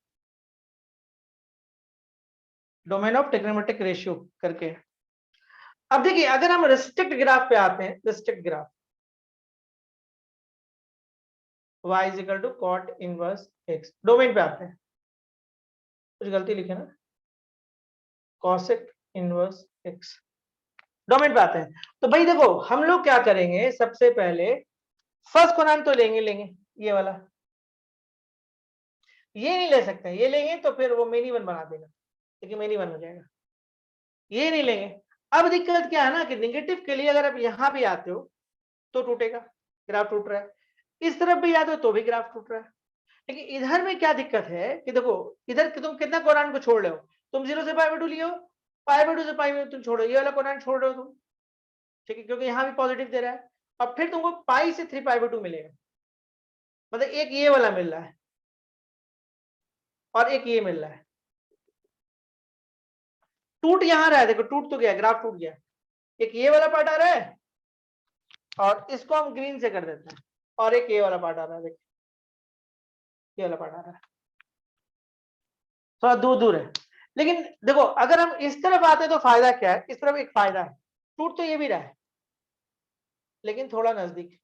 डोमेन ऑफ ट्रिग्नोमेट्रिक रेशियो करके। अब देखिए अगर हम रिस्ट्रिक्ट ग्राफ पे आते हैं, restrict graph y is equal to cot inverse x, domain पे आते हैं, कुछ गलती लिखे ना, कॉसेक इनवर्स x, डोमेन पे आते हैं। तो भाई देखो हम लोग क्या करेंगे, सबसे पहले फर्स्ट कोणांक तो लेंगे ये वाला, ये नहीं ले सकते, ये लेंगे तो फिर वो मेनी 1 बना देगा, देखिए मेनी 1 हो जाएगा, ये नहीं लेंगे। अब दिक्कत क्या है ना कि निगेटिव के लिए अगर आप यहां भी आते हो तो टूटेगा, ग्राफ टूट रहा है, इस तरफ भी आते हो तो भी ग्राफ टूट रहा है। लेकिन इधर में क्या दिक्कत है कि देखो इधर तुम कितना कोणांक को छोड़ रहे हो, तुम 0 से π/2 लिए हो, π/2 से π तुम छोड़ो, ये वाला कोणांक छोड़ रहे हो तुम, ठीक है, क्योंकि यहाँ भी पॉजिटिव दे रहा है। और फिर तुमको पाई से 3π/2 मिलेगा, मतलब एक ये वाला मिल रहा है और एक ये मिल रहा है। टूट यहां रहा है, देखो टूट तो गया, ग्राफ टूट गया, एक ये वाला पार्ट आ रहा है और इसको हम ग्रीन से कर देते हैं, और एक ये वाला पार्ट आ रहा है, देखिए ये वाला पार्ट आ रहा है, थोड़ा दूर दूर है। लेकिन देखो अगर हम इस तरफ आते हैं तो फायदा क्या है, इस तरफ एक फायदा है, टूट तो ये भी रहा है लेकिन थोड़ा नजदीक,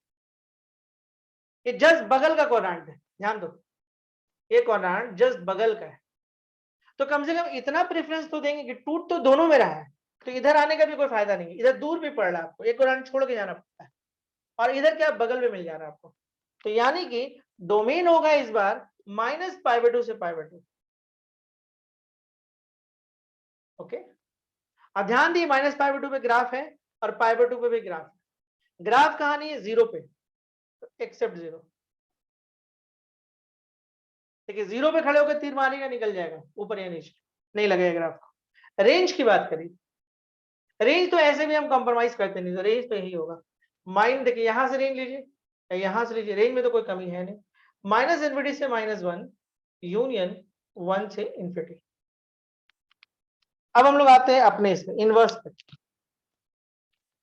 ये जस्ट बगल का कोणांक है, ध्यान दो ये कोणांक जस्ट बगल का है, तो कम से कम इतना प्रेफरेंस तो देंगे कि टूट तो दोनों में रहा है, तो इधर आने का भी कोई फायदा नहीं है, इधर दूर भी पड़ रहा है आपको, एक कोणांक छोड़ के जाना पड़ता है, और इधर क्या बगल में मिल जा रहा है आपको, तो यानी कि डोमेन होगा इस बार -π/2 से π/2। ओके, अब ध्यान दी -π/2 पे ग्राफ है और π/2 पे भी ग्राफ है, ग्राफ कहां नहीं है, 0 पे, एक्सेप्ट 0, देखिए 0 पे खड़े होकर तीर मारेगा निकल जाएगा ऊपर या नीचे, नहीं लगेगा ग्राफ को। रेंज की बात करिए, रेंज तो ऐसे भी हम कॉम्प्रोमाइज करते नहीं, तो रेंज तो यही होगा, माइन देखिए यहां से रेंज लीजिए या यहां से लीजिए, रेंज में तो कोई कमी है नहीं, -∞ से -1 यूनियन 1 से इंफिनिटी। अब हम लोग आते हैं अपने इसमें इनवर्स पे,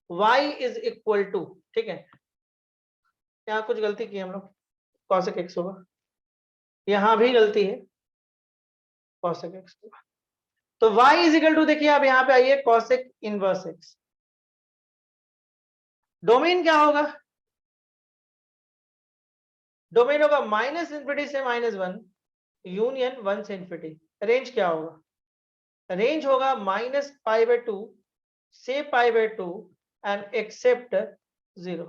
y इज इक्वल टू, ठीक है, यहाँ कुछ गलती की हम लोग, cosec x होगा, यहां भी गलती है, cosec x होगा, तो y इज इक्वल टू, देखिए आप यहाँ पे आइए, cosec इनवर्स x, डोमेन क्या होगा, डोमेन होगा -∞ से -1 यूनियन 1 से इंफिनिटी। रेंज क्या होगा, रेंज होगा -π/2 से π/2 एंड एक्सेप्ट 0।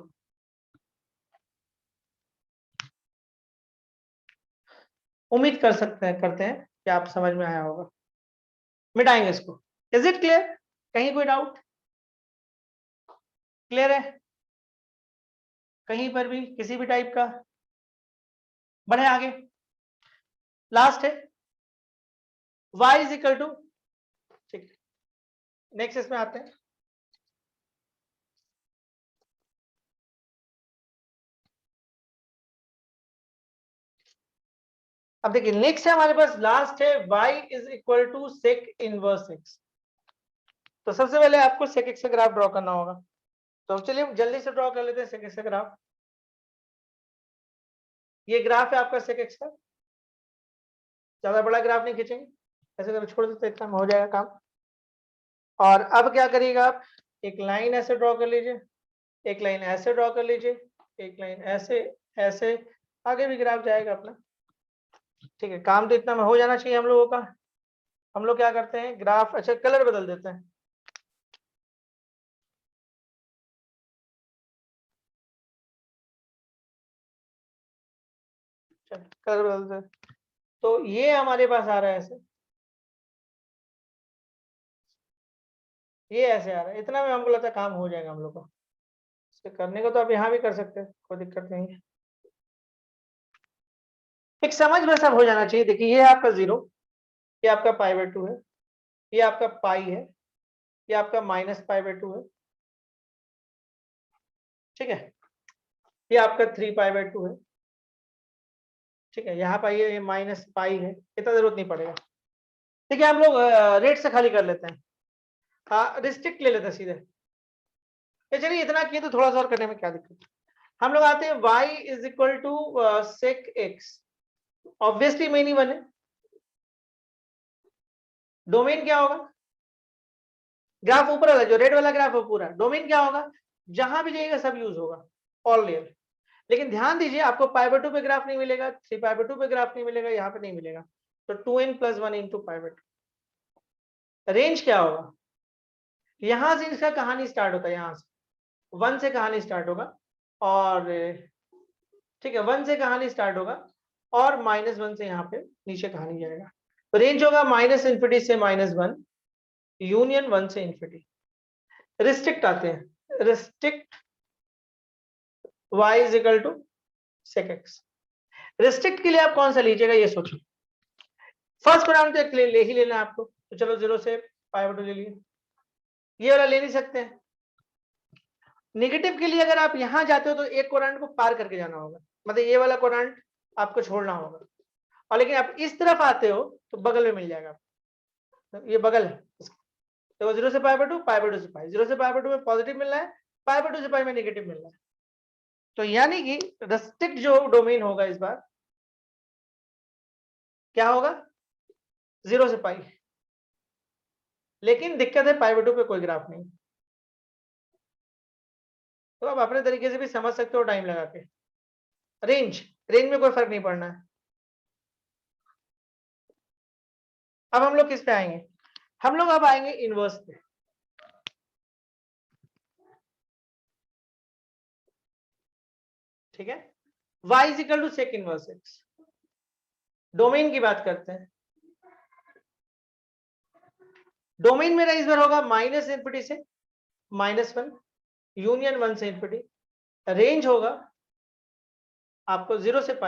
उम्मीद कर सकते हैं, करते हैं कि आप समझ में आया होगा, मिटाएंगे इसको। इज इट क्लियर, कहीं कोई डाउट, क्लियर है कहीं पर भी किसी भी टाइप का, बढ़े आगे, लास्ट है y इज इक्वल टू, ठीक है, नेक्स्ट इसमें आते हैं, अब देखिए नेक्स्ट है हमारे पास, लास्ट है y is equal to sec inverse x। तो सबसे पहले आपको सेक x का ग्राफ ड्रॉ करना होगा, तो चलिए हम जल्दी से ड्रॉ कर लेते हैं सेक x का ग्राफ। ये ग्राफ है आपका सेक x का, ज्यादा बड़ा ग्राफ नहीं खींचेंगे, ऐसे करके छोड़ देते, इतना में हो जाएगा काम। और अब क्या करिएगा आप, एक लाइन ऐसे ड्रॉ कर लीजिए, एक लाइन ऐसे ड्रॉ कर लीजिए, एक लाइन ऐसे, ऐसे, आगे भी ग्राफ जाएगा अपना, ठीक है, काम तो इतना में हो जाना चाहिए हम लोगों का। हम लोग क्या करते हैं, ग्राफ, अच्छा कलर बदल देते हैं, कलर बदल देते हैं, तो ये हमारे पास आ रहा है ऐसे, ये ऐसे आ रहा है, इतना में हमको लगता है काम हो जाएगा हम लोग का, इसके करने को तो आप यहाँ भी कर सकते हैं, कोई दिक्कत नहीं है, एक समझ में सब हो जाना चाहिए। देखिए ये है आपका 0, ये आपका π/2 है, ये आपका पाई है, ये आपका -π/2 है, ठीक है, ये आपका 3π/2 है, ठीक है, यहाँ पर ये माइनस पाई है, इतना जरूरत नहीं पड़ेगा, ठीक है, हम लोग रेट से खाली कर लेते हैं, हाँ रिस्ट्रिक्ट ले लेते हैं सीधे, चलिए इतना किए तो थोड़ा सा और करने में क्या दिक्कत है। हम लोग आते हैं y is equal to sec x, obviously मेन ही बने, डोमेन क्या होगा, ग्राफ ऊपर वाला जो रेड वाला ग्राफ है पूरा, डोमेन क्या होगा, जहां भी जाइएगा सब यूज होगा, ऑल रियल। लेकिन ध्यान दीजिए आपको π/2 पे ग्राफ नहीं मिलेगा, 3π/2 पे ग्राफ नहीं मिलेगा, यहाँ पे नहीं मिलेगा, तो 2n + 1 × π/2। रेंज क्या होगा, यहां से इसका कहानी स्टार्ट होता है, यहां से 1 से कहानी स्टार्ट होगा, और ठीक है 1 से कहानी स्टार्ट होगा, और -1 से यहाँ पे नीचे कहानी जाएगा, तो रेंज होगा -∞ से -1 यूनियन 1 से इंफिनिटी। रिस्ट्रिक्ट आते हैं, restrict y is equal to sec x, restrict के लिए आप कौन सा लीजिएगा ये सोचिए। फर्स्ट कोडाउन तो ले ही लेना है आपको, तो चलो 0 से π/2 ले लिए, ये वाला ले नहीं सकते हैं। नेगेटिव के लिए अगर आप यहां जाते हो तो एक कोडाउन को पार करके जाना होगा, मतलब ये वाला कोडाउन आपको छोड़ना होगा, और लेकिन आप इस तरफ आते हो तो बगल में मिल जाएगा, ये बगल है। तो 0 से π/2, π/2 से π, 0 से π/2 में पॉजिटिव मिल रहा है, π/2 से π में नेगेटिव मिल रहा है। तो यानी कि रेस्ट्रिक्ट जो डोमेन होगा इस बार क्या होगा, 0 से π। लेकिन दिक्कत है π/2 पे कोई ग्राफ नहीं, तो आप अपने तरीके से भी समझ सकते हो टाइम लगा के। रेंज में कोई फर्क नहीं पड़ना है। अब हम लोग किस पे आएंगे, हम लोग अब आएंगे इनवर्स पे। ठीक है, y equal to sec inverse x। Domain की बात करते हैं। डोमेन मेरा इस बार होगा -∞ से -1, यूनियन 1 से ∞। रेंज होगा आपको 0 से π,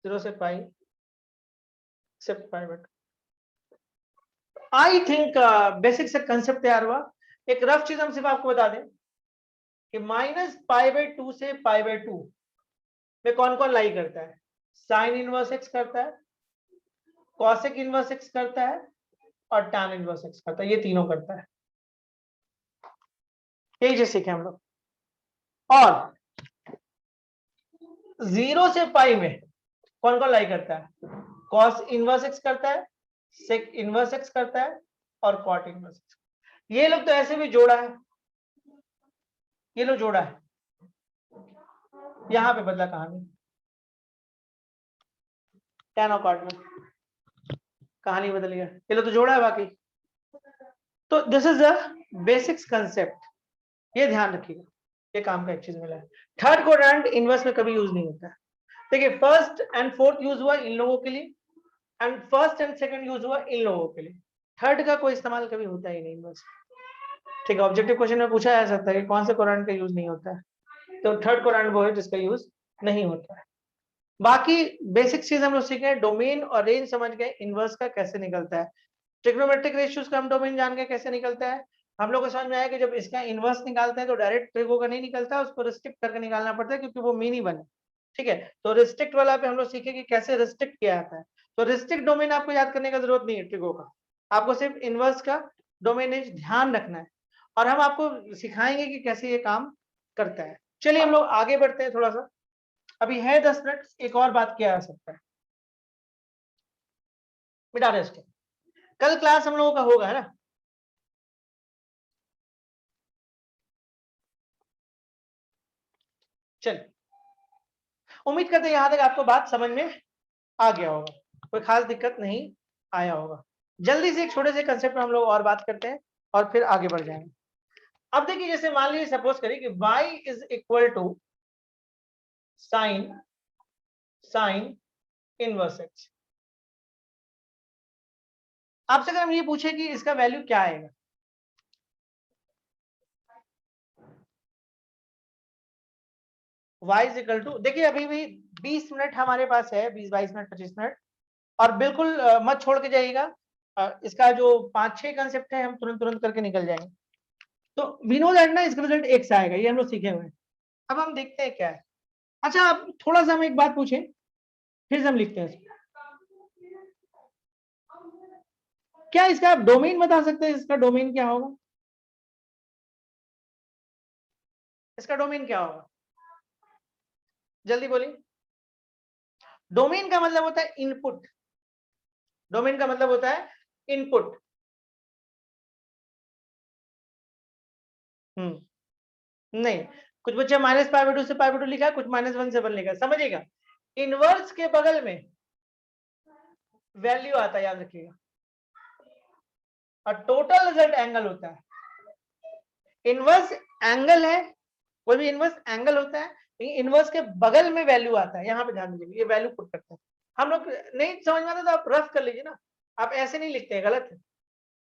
0 से π से π/2। आई थिंक बेसिक से कंसेप्ट तैयार हुआ। एक रफ चीज हम सिर्फ आपको बता दें कि -π/2 से π/2 में कौन कौन लाई करता है, साइन इनवर्स x करता है, कॉसेक इनवर्स x करता है, और टैन इनवर्स x करता है, ये तीनों करता है। यही चीज सीखे हम लोग। और 0 से π में कौन कौन लाई करता है, कॉस इनवर्स x करता है, सेक इनवर्स x करता है, और कॉट इनवर्स x। ये लोग तो ऐसे भी जोड़ा है, ये लोग जोड़ा है, यहां पे बदला कहानी, टैन और कॉट में कहानी बदल गया, ये लोग तो जोड़ा है बाकी। तो this is the basics concept, ये ध्यान रखिएगा, ये काम का एक चीज मिला है। थर्ड क्वाड्रेंट इनवर्स में कभी यूज नहीं होता है। देखिए फर्स्ट एंड फोर्थ यूज हुआ इन लोगों के लिए, and first and second use हुआ इन लोगों के लिए, थर्ड का कोई इस्तेमाल कभी होता ही नहीं इनवर्स। ठीक है, ऑब्जेक्टिव क्वेश्चन में पूछा जा सकता है कि कौन से क्वाड्रेंट का यूज नहीं होता है, तो थर्ड क्वाड्रेंट वो है जिसका यूज नहीं होता है। बाकी बेसिक चीज हम लोग सीखे, डोमेन और रेंज समझ गए, इनवर्स का कैसे निकलता है, ट्रिग्नोमेट्रिक रेशियोज का हम डोमेन जान गए कैसे निकलता है। हम लोग को समझ में आया कि जब इसका इनवर्स निकालते हैं तो डायरेक्ट ट्रिगो का नहीं निकलता, उसको रिस्ट्रिक्ट करके निकालना पड़ता है क्योंकि वो मीन ही बने। ठीक है, तो रिस्ट्रिक्ट वाला पे हम लोग सीखे कि कैसे रिस्ट्रिक्ट किया जाता है। तो रिस्ट्रिक्ट डोमेन आपको याद करने का जरूरत नहीं है ट्रिगो का, आपको सिर्फ इनवर्स का डोमेन ध्यान रखना है, और हम आपको सिखाएंगे कि कैसे ये काम करता है। चलिए हम लोग आगे बढ़ते हैं थोड़ा सा, अभी है 10 मिनट, एक और बात किया जा सकता है, मिटा दे इसको। कल क्लास हम लोगों का होगा है ना, चलिए उम्मीद करते हैं यहां तक आपको बात समझ में आ गया होगा, कोई खास दिक्कत नहीं आया होगा। जल्दी से एक छोटे से कंसेप्ट में हम लोग और बात करते हैं और फिर आगे बढ़ जाएंगे। अब देखिए जैसे मान लीजिए सपोज करिए कि y is equal to sine inverse x। आपसे अगर हम ये पूछे कि इसका वैल्यू क्या आएगा, y इज इक्वल टू, देखिए अभी भी 20 मिनट हमारे पास है, 20-22 मिनट 25 मिनट, और बिल्कुल मत छोड़ के जाइएगा। इसका जो 5-6 कंसेप्ट है हम तुरंत तुरंत करके निकल जाएंगे। तो वी नो दैट ना इसका रिजल्ट x आएगा, ये हम लोग सीखे हुए हैं। अब हम देखते हैं क्या है। अच्छा आप थोड़ा सा हम एक बात पूछें फिर से हम लिखते हैं इसको। क्या इसका आप डोमेन बता सकते हैं, इसका डोमेन क्या होगा, इसका डोमेन क्या होगा, जल्दी बोलिए। डोमेन का मतलब होता है इनपुट, डोमेन का मतलब होता है इनपुट। नहीं, कुछ बच्चे -π/2 से π/2 लिखा है, कुछ -1 से 1 लिखा है, समझिएगा इनवर्स के बगल में वैल्यू आता है, याद रखिएगा, और टोटल रिजल्ट एंगल होता है। इनवर्स एंगल है, कोई भी इनवर्स एंगल होता है, लेकिन इनवर्स के बगल में वैल्यू आता है, यहां पे ध्यान दीजिए, ये वैल्यू पुट करते हैं हम लोग। नहीं समझ में आता तो आप रफ कर लीजिए ना, आप ऐसे नहीं लिखते हैं, गलत है।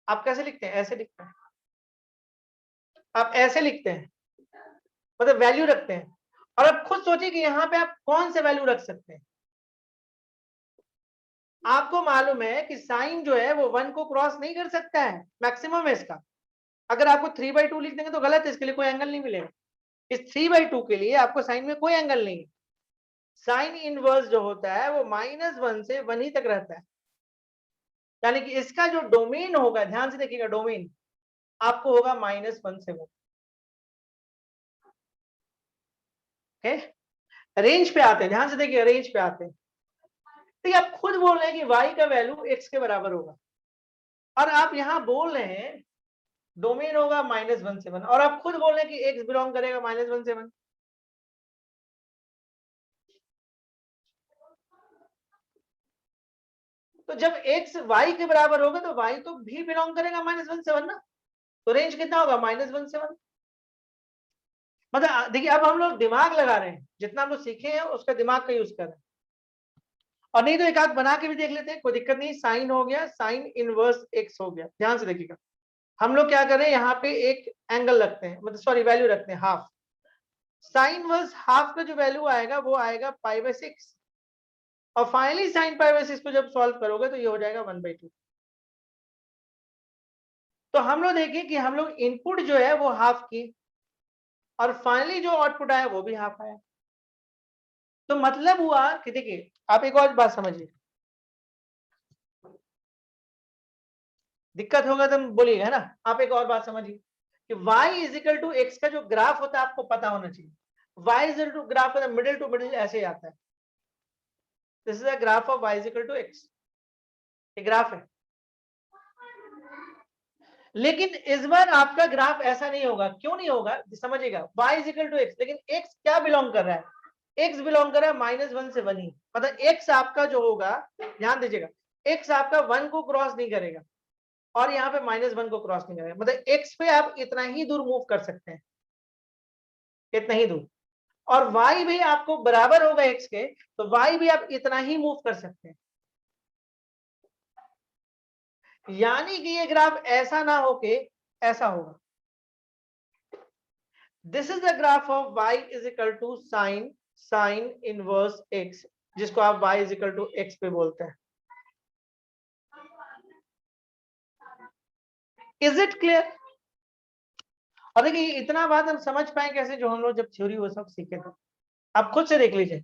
आप कैसे लिखते हैं, ऐसे लिखते हैं, आप ऐसे लिखते हैं, मतलब वैल्यू रखते हैं, और अब खुद सोचिए कि यहाँ पे आप कौन से वैल्यू रख सकते हैं। आपको मालूम है कि साइन जो है वो 1 को क्रॉस नहीं कर सकता है, मैक्सिमम है इसका। अगर आपको 3/2 लिख देंगे तो गलत है, इसके लिए कोई एंगल नहीं मिलेगा। इस 3/2 के लिए आपको साइन में कोई एंगल नहीं है। साइन इनवर्स जो होता है वो -1 से 1 ही तक रहता है, यानी कि इसका जो डोमेन होगा, ध्यान से देखिएगा, डोमेन आपको होगा -1 से 1। ओके, रेंज पे आते हैं, ध्यान से देखिए, रेंज पे आते हैं। तो आप खुद बोल रहे हैं कि y का वैल्यू x के बराबर होगा, और आप यहां बोल रहे हैं डोमेन होगा -1 से 1, और आप खुद बोल रहे हैं कि x बिलोंग करेगा -1 से 1। तो जब x y के बराबर होगा तो y तो भी बिलोंग करेगा -1 से 1 ना, तो रेंज कितना होगा -1 से 1। मतलब देखिए, अब हम लोग दिमाग लगा रहे हैं, जितना हम लोग सीखे हैं उसका दिमाग का यूज कर रहे हैं। और नहीं तो एक आध बना के भी देख लेते हैं, कोई दिक्कत नहीं। साइन हो गया, साइन इनवर्स x हो गया। ध्यान से देखिएगा, हम लोग क्या कर रहे हैं, यहाँ पे एक एंगल रखते हैं, मतलब सॉरी वैल्यू रखते हैं हाफ। साइन वर्स हाफ का जो वैल्यू आएगा वो आएगा π/6, और फाइनली साइन π/6 को जब सॉल्व करोगे तो ये हो जाएगा 1/2। तो हम लोग देखिए कि हम लोग इनपुट जो है वो हाफ की, और फाइनली जो आउटपुट आया वो भी हाफ आया। तो मतलब हुआ कि देखिए, आप एक और बात समझिए, दिक्कत होगा तो बोलिएगा, है ना। आप एक और बात समझिए कि y = x का जो ग्राफ होता है आपको पता होना चाहिए। y = ग्राफ का मिडिल टू मिडिल ऐसे ही आता है। This is a graph of y = x, ये ग्राफ है। लेकिन इस बार आपका ग्राफ ऐसा नहीं होगा। क्यों नहीं होगा, समझिएगा। y = x, लेकिन x क्या बिलोंग कर रहा है, x बिलोंग कर रहा है -1 से 1 ही। मतलब x आपका जो होगा, ध्यान दीजिएगा, x आपका 1 को क्रॉस नहीं करेगा, और यहाँ पे -1 को क्रॉस नहीं करेगा। मतलब x पे आप इतना ही दूर मूव कर सकते हैं, इतना ही दूर। और y भी आपको बराबर होगा x के, तो y भी आप इतना ही मूव कर सकते हैं। यानी कि ये ग्राफ ऐसा ना होके ऐसा होगा। This is the graph of y = sign inverse x, जिसको आप y = x पे बोलते हैं। Is it clear? और देखिए, इतना बात हम समझ पाए कैसे, जो हम लोग जब थ्योरी वो सब सीखे थे। आप खुद से देख लीजिए,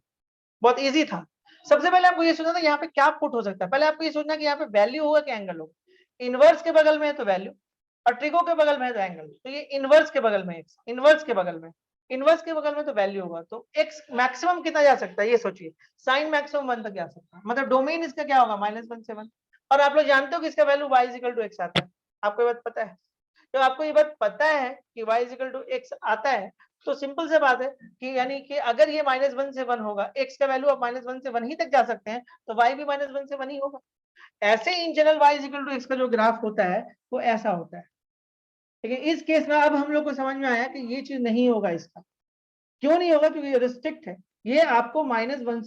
बहुत इजी था। सबसे पहले आपको ये सोचना था यहाँ पे क्या पुट हो सकता है। पहले आपको ये सोचना कि यहाँ पे वैल्यू होगा कि एंगल होगा। इनवर्स के बगल में है तो वैल्यू, और ट्रिको के बगल में है तो एंगल। तो ये इनवर्स के बगल में, इनवर्स के बगल में, इनवर्स के बगल में तो वैल्यू होगा। तो x मैक्सिमम कितना जा सकता है ये सोचिए, साइन मैक्सिमम 1 तक जा सकता है। मतलब डोमेन इसका क्या होगा, -1 से 1। और आप लोग जानते हो कि इसका वैल्यू y = x आता है। आपको ये बात पता है? तो आपको ये बात पता है कि y = x आता है, तो सिंपल से बात है कि यानी कि अगर ये -1 से 1 होगा, x का वैल्यू आप -1 से 1 ही तक जा सकते हैं, तो y भी -1 से 1 ही होगा। ऐसे इन जनरल y = x का जो ग्राफ होता है वो ऐसा होता है। लेकिन इस केस में अब हम लोग को समझ में आया कि ये चीज नहीं होगा इसका। क्यों नहीं होगा? क्योंकि ये रिस्ट्रिक्ट है, ये आपको -1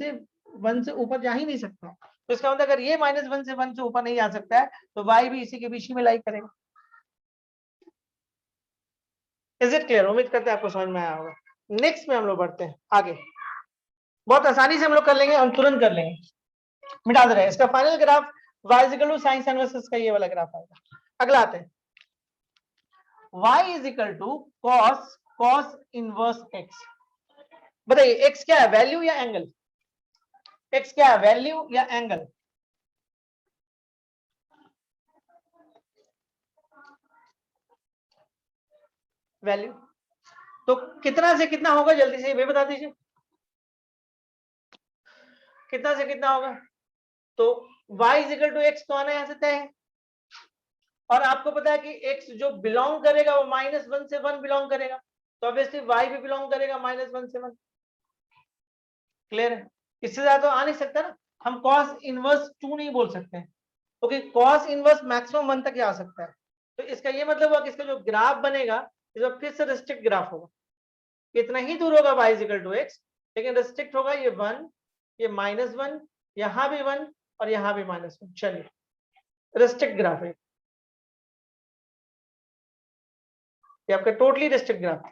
से ऊपर जा ही नहीं सकता। तो इसका मतलब अगर ये -1 से 1 से ऊपर नहीं जा सकता है, तो y भी इसी के बीच में लाई करेगा। Is it clear? उम्मीद करते हैं आपको समझ में आया होगा। नेक्स्ट में हम लोग बढ़ते हैं आगे। बहुत आसानी से हम लोग कर लेंगे, हम तुरंत कर लेंगे, मिटा दे रहे हैं। इसका final graph y = sin inverse का ये वाला ग्राफ आएगा। अगला आते हैं, y = cos इनवर्स x। बताइए x क्या है, वैल्यू या एंगल? x क्या है, वैल्यू या एंगल? वैल्यू। तो कितना से कितना होगा, जल्दी से ये बता दीजिए, कितना से कितना होगा? तो y = x तो आना यहाँ से तय है, और आपको पता है कि x जो बिलोंग करेगा वो -1 से 1 बिलोंग करेगा, तो ऑब्वियसली y भी बिलोंग करेगा -1 से 1। क्लियर है? इससे ज्यादा तो आ नहीं सकता ना। हम cos इनवर्स 2 नहीं बोल सकते हैं, क्योंकि cos इनवर्स मैक्सिमम 1 तक ही आ सकता है। तो इसका ये मतलब हुआ कि इसका जो ग्राफ बनेगा, इसका फिर से रिस्ट्रिक्ट ग्राफ होगा। इतना ही दूर होगा y = x, लेकिन रिस्ट्रिक्ट होगा ये 1, ये -1, यहां भी 1 और यहां भी -1। चलिए, रिस्ट्रिक्ट ग्राफ है ये, आपका टोटली रिस्ट्रिक्ट ग्राफ है।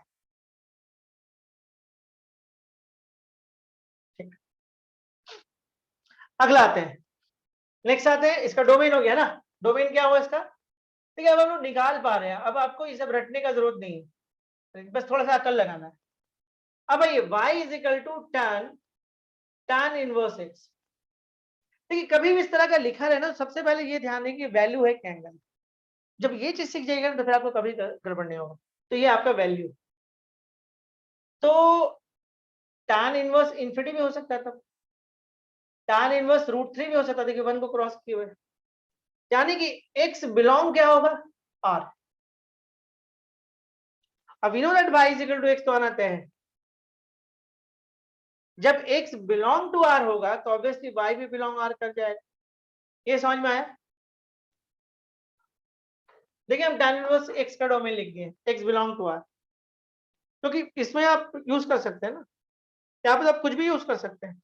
अगला आते हैं, नेक्स्ट आते हैं, इसका डोमेन हो गया ना, डोमेन क्या हुआ इसका, ठीक है। अब हम लोग निकाल पा रहे हैं, अब आपको ये सब रटने का जरूरत नहीं है, बस थोड़ा सा अकल लगाना है। अब ये y is equal to tan inverse x, देखिए कभी भी इस तरह का लिखा रहे ना, सबसे पहले ये ध्यान दें कि वैल्यू है एक एंगल। जब ये चीज सीख जाएगा तो फिर आपको कभी गड़बड़ नहीं होगा। तो ये आपका वैल्यू, तो tan इनवर्स इन्फिनिटी भी हो सकता है, तब tan इनवर्स √3 भी हो सकता है, देखिए 1 को क्रॉस किए हुए, यानी कि x बिलोंग क्या होगा r। अब we know that y is equal to x तो आना तय है। जब x बिलोंग टू r होगा तो ऑब्वियसली y भी बिलोंग r कर जाएगा। ये समझ में आया? देखिए हम tan इनवर्स x का डोमेन लिख दिए, x बिलोंग टू r, क्योंकि तो इसमें आप यूज कर सकते हैं ना, यहाँ पे आप कुछ भी यूज कर सकते हैं,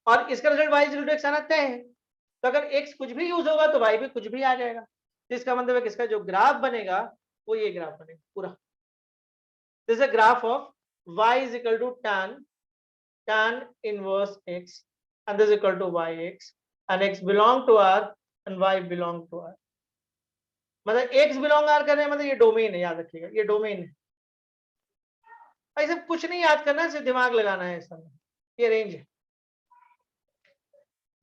और इसका result y equal to x आना तय है। तो अगर x कुछ भी यूज होगा तो y भी कुछ भी आ जाएगा, तो इसका मतलब है कि इसका जो ग्राफ बनेगा वो ये ग्राफ बनेगा पूरा। This is a graph of y is equal to tan inverse x and this is equal to yx and x belong to r and y belong to r। मतलब x belong r कर रहे हैं, मतलब ये domain है, याद रखिएगा ये डोमेन है। ऐसे कुछ नहीं याद करना है, सिर्फ दिमाग लगाना है इस समय, ये रेंज है।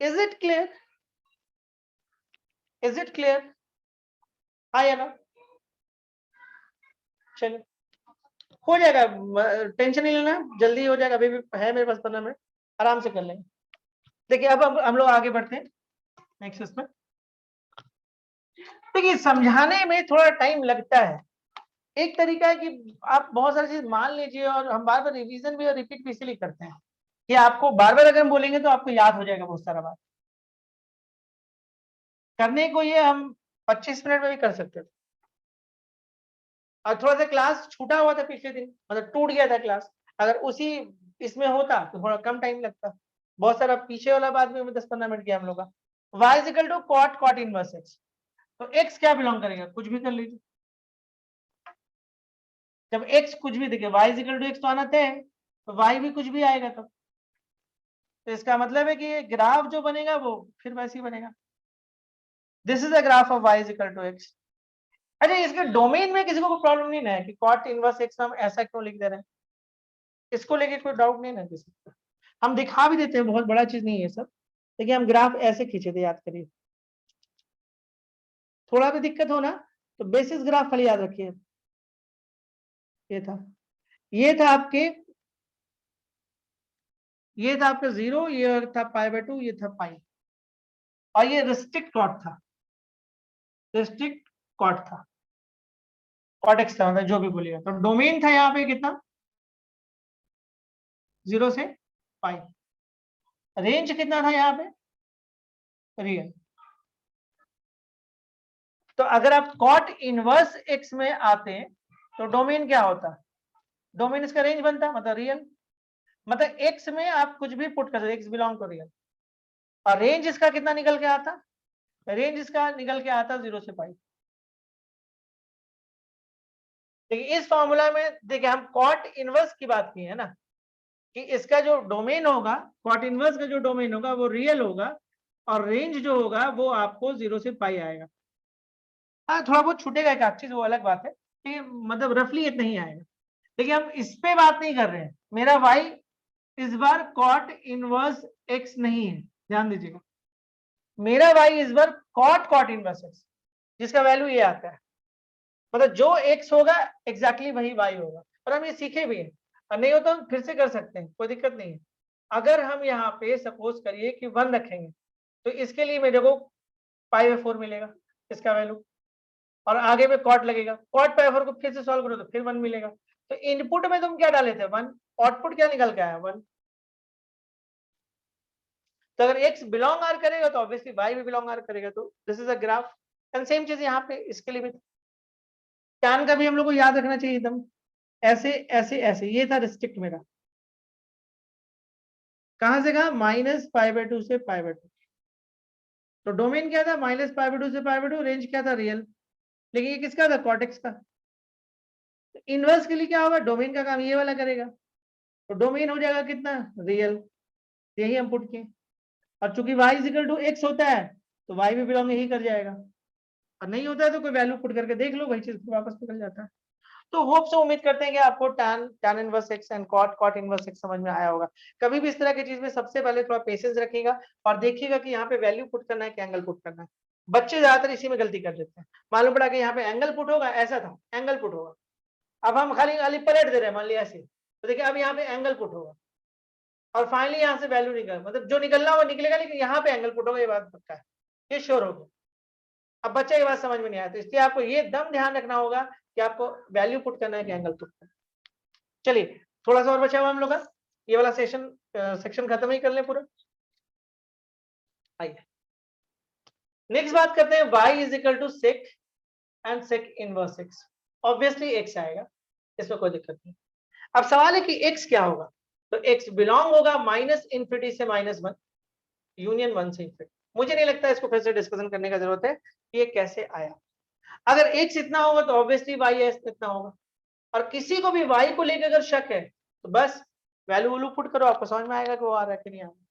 Is it clear? Is it clear? हाँ या ना? चलिए हो जाएगा, टेंशन नहीं लेना, जल्दी हो जाएगा, अभी भी है मेरे पास 15 मिनट, आराम से कर लेंगे। देखिए अब हम लोग आगे बढ़ते हैं नेक्स्ट इसमें। देखिए समझाने में थोड़ा टाइम लगता है, एक तरीका है कि आप बहुत सारी चीज मान लीजिए, और हम बार बार रिवीजन भी और रिपीट भी इसीलिए करते हैं कि आपको बार बार अगर हम बोलेंगे तो आपको याद हो जाएगा बहुत सारा बात। करने को ये हम 25 मिनट में भी कर सकते थे, और थोड़ा सा क्लास छूटा हुआ था पिछले दिन, मतलब टूट गया था क्लास, अगर उसी इसमें होता तो थोड़ा कम टाइम लगता। बहुत सारा पीछे वाला बात भी 10-15 मिनट किया हम लोग का। y is equal to cot inverse x, तो x क्या बिलोंग करेगा, कुछ भी कर लीजिए। जब x कुछ भी, देखिए y is equal to x तो आना तय है, तो y भी कुछ भी आएगा तब, तो इसका मतलब है कि ये ग्राफ जो बनेगा वो फिर वैसे ही बनेगा। This is a graph of y is equal to x। अच्छा इसके डोमेन में किसी को कोई प्रॉब्लम नहीं ना है कि cot इनवर्स x हम ऐसा क्यों लिख दे रहे हैं, इसको लेके कोई डाउट नहीं ना किसी को। हम दिखा भी देते हैं, बहुत बड़ा चीज नहीं है सब, लेकिन हम ग्राफ ऐसे खींचे थे, याद करिए। थोड़ा भी दिक्कत हो ना तो बेसिस ग्राफ खाली याद रखिए। ये था आपके, ये था आपका 0, ये था π/2, ये था पाई, और ये रिस्ट्रिक्ट कॉट था, रिस्ट्रिक्ट कॉट था, कॉट एक्स था, मतलब जो भी बोलिएगा। तो डोमेन था यहाँ पे कितना, 0 से पाई। रेंज कितना था यहाँ पे, रियल। तो अगर आप कॉट इनवर्स एक्स में आते तो डोमेन क्या होता, डोमेन इसका रेंज बनता, मतलब रियल, मतलब एक्स में आप कुछ भी पुट कर सकते, एक्स बिलोंग टू रियल। और रेंज इसका कितना निकल के आता, रेंज इसका निकल के आता 0 से पाई। देखिए इस फॉर्मूला में देखिए हम कॉट इनवर्स की बात की है ना, कि इसका जो डोमेन होगा, कॉट इनवर्स का जो डोमेन होगा वो रियल होगा, और रेंज जो होगा वो आपको 0 से पाई आएगा। हाँ थोड़ा बहुत छूटेगा एक आध चीज, वो अलग बात है, कि मतलब रफली इतना ही आएगा। देखिए हम इस पे बात नहीं कर रहे हैं, मेरा y इस बार कॉट इनवर्स x नहीं है, ध्यान दीजिएगा, मेरा y इस बार कॉट इनवर्स x, जिसका वैल्यू ये आता है, मतलब जो x होगा एग्जैक्टली वही y होगा। और हम ये सीखे भी हैं, और नहीं हो तो हम फिर से कर सकते हैं, कोई दिक्कत नहीं है। अगर हम यहाँ पे सपोज करिए कि 1 रखेंगे, तो इसके लिए मेरे को π/4 मिलेगा इसका वैल्यू, और आगे में कॉट लगेगा, कॉट π/4 को फिर से सॉल्व करो तो फिर 1 मिलेगा। तो इनपुट में तुम क्या डाले थे 1, आउटपुट क्या निकल के आया 1। तो अगर x बिलोंग r करेगा तो ऑब्वियसली y भी बिलोंग r करेगा, तो this is a graph. And same चीज यहाँ पे इसके लिए भी, tan का भी हम लोग को याद रखना चाहिए एकदम, ऐसे ऐसे ऐसे, ये था रिस्ट्रिक्ट मेरा, कहां से कहा, -π/2 से π/2। तो डोमेन क्या था, -π/2 से π/2, रेंज क्या था, रियल। लेकिन ये किसका था, कॉटेक्स का। इनवर्स के लिए क्या होगा, डोमेन का काम ये वाला करेगा, तो डोमेन हो जाएगा कितना, रियल, यही हम पुट किए। और चूंकि y इक्वल टू x होता है तो y भी बिलोंग यही कर जाएगा, और नहीं होता है तो कोई वैल्यू पुट करके देख लो, वही चीज वापस निकल जाता है। तो होप से उम्मीद करते हैं कि आपको tan inverse x and cot inverse x समझ में आया होगा। कभी भी इस तरह की चीज में सबसे पहले थोड़ा पेशेंस रखिएगा और देखिएगा कि यहाँ पे वैल्यू पुट करना है कि एंगल पुट करना है। बच्चे ज्यादातर इसी में गलती कर देते हैं, मालूम पड़ा कि यहाँ पे एंगल पुट होगा, ऐसा था एंगल पुट होगा, अब हम खाली खाली पलट दे रहे हैं मान लिया ऐसे, तो देखिए अब यहाँ पे एंगल पुट होगा और फाइनली यहाँ से वैल्यू निकल, मतलब जो निकलना वो निकलेगा, लेकिन यहाँ पे एंगल पुट होगा, ये बात पक्का है, ये श्योर हो गया। अब बच्चे ये बात समझ में नहीं आया, तो इसलिए आपको ये दम ध्यान रखना होगा कि आपको वैल्यू पुट करना है कि एंगल पुट करना है। चलिए थोड़ा सा और बचा हुआ हम लोग का, ये वाला सेक्शन खत्म ही कर ले पूरा। आइए नेक्स्ट बात करते हैं, y is equal to sec and sec inverse x। Obviously x आएगा, इसमें कोई दिक्कत नहीं। अब सवाल है कि x क्या होगा, तो x बिलोंग होगा माइनस इन्फिनिटी से -1 यूनियन 1 से इन्फिनिटी। मुझे नहीं लगता इसको फिर से डिस्कशन करने का जरूरत है कि ये कैसे आया। अगर x इतना होगा तो ऑब्वियसली y इतना होगा, और किसी को भी y को लेकर अगर शक है तो बस वैल्यू पुट करो, आपको समझ में आएगा कि वो आ रहा है कि नहीं आ रहा।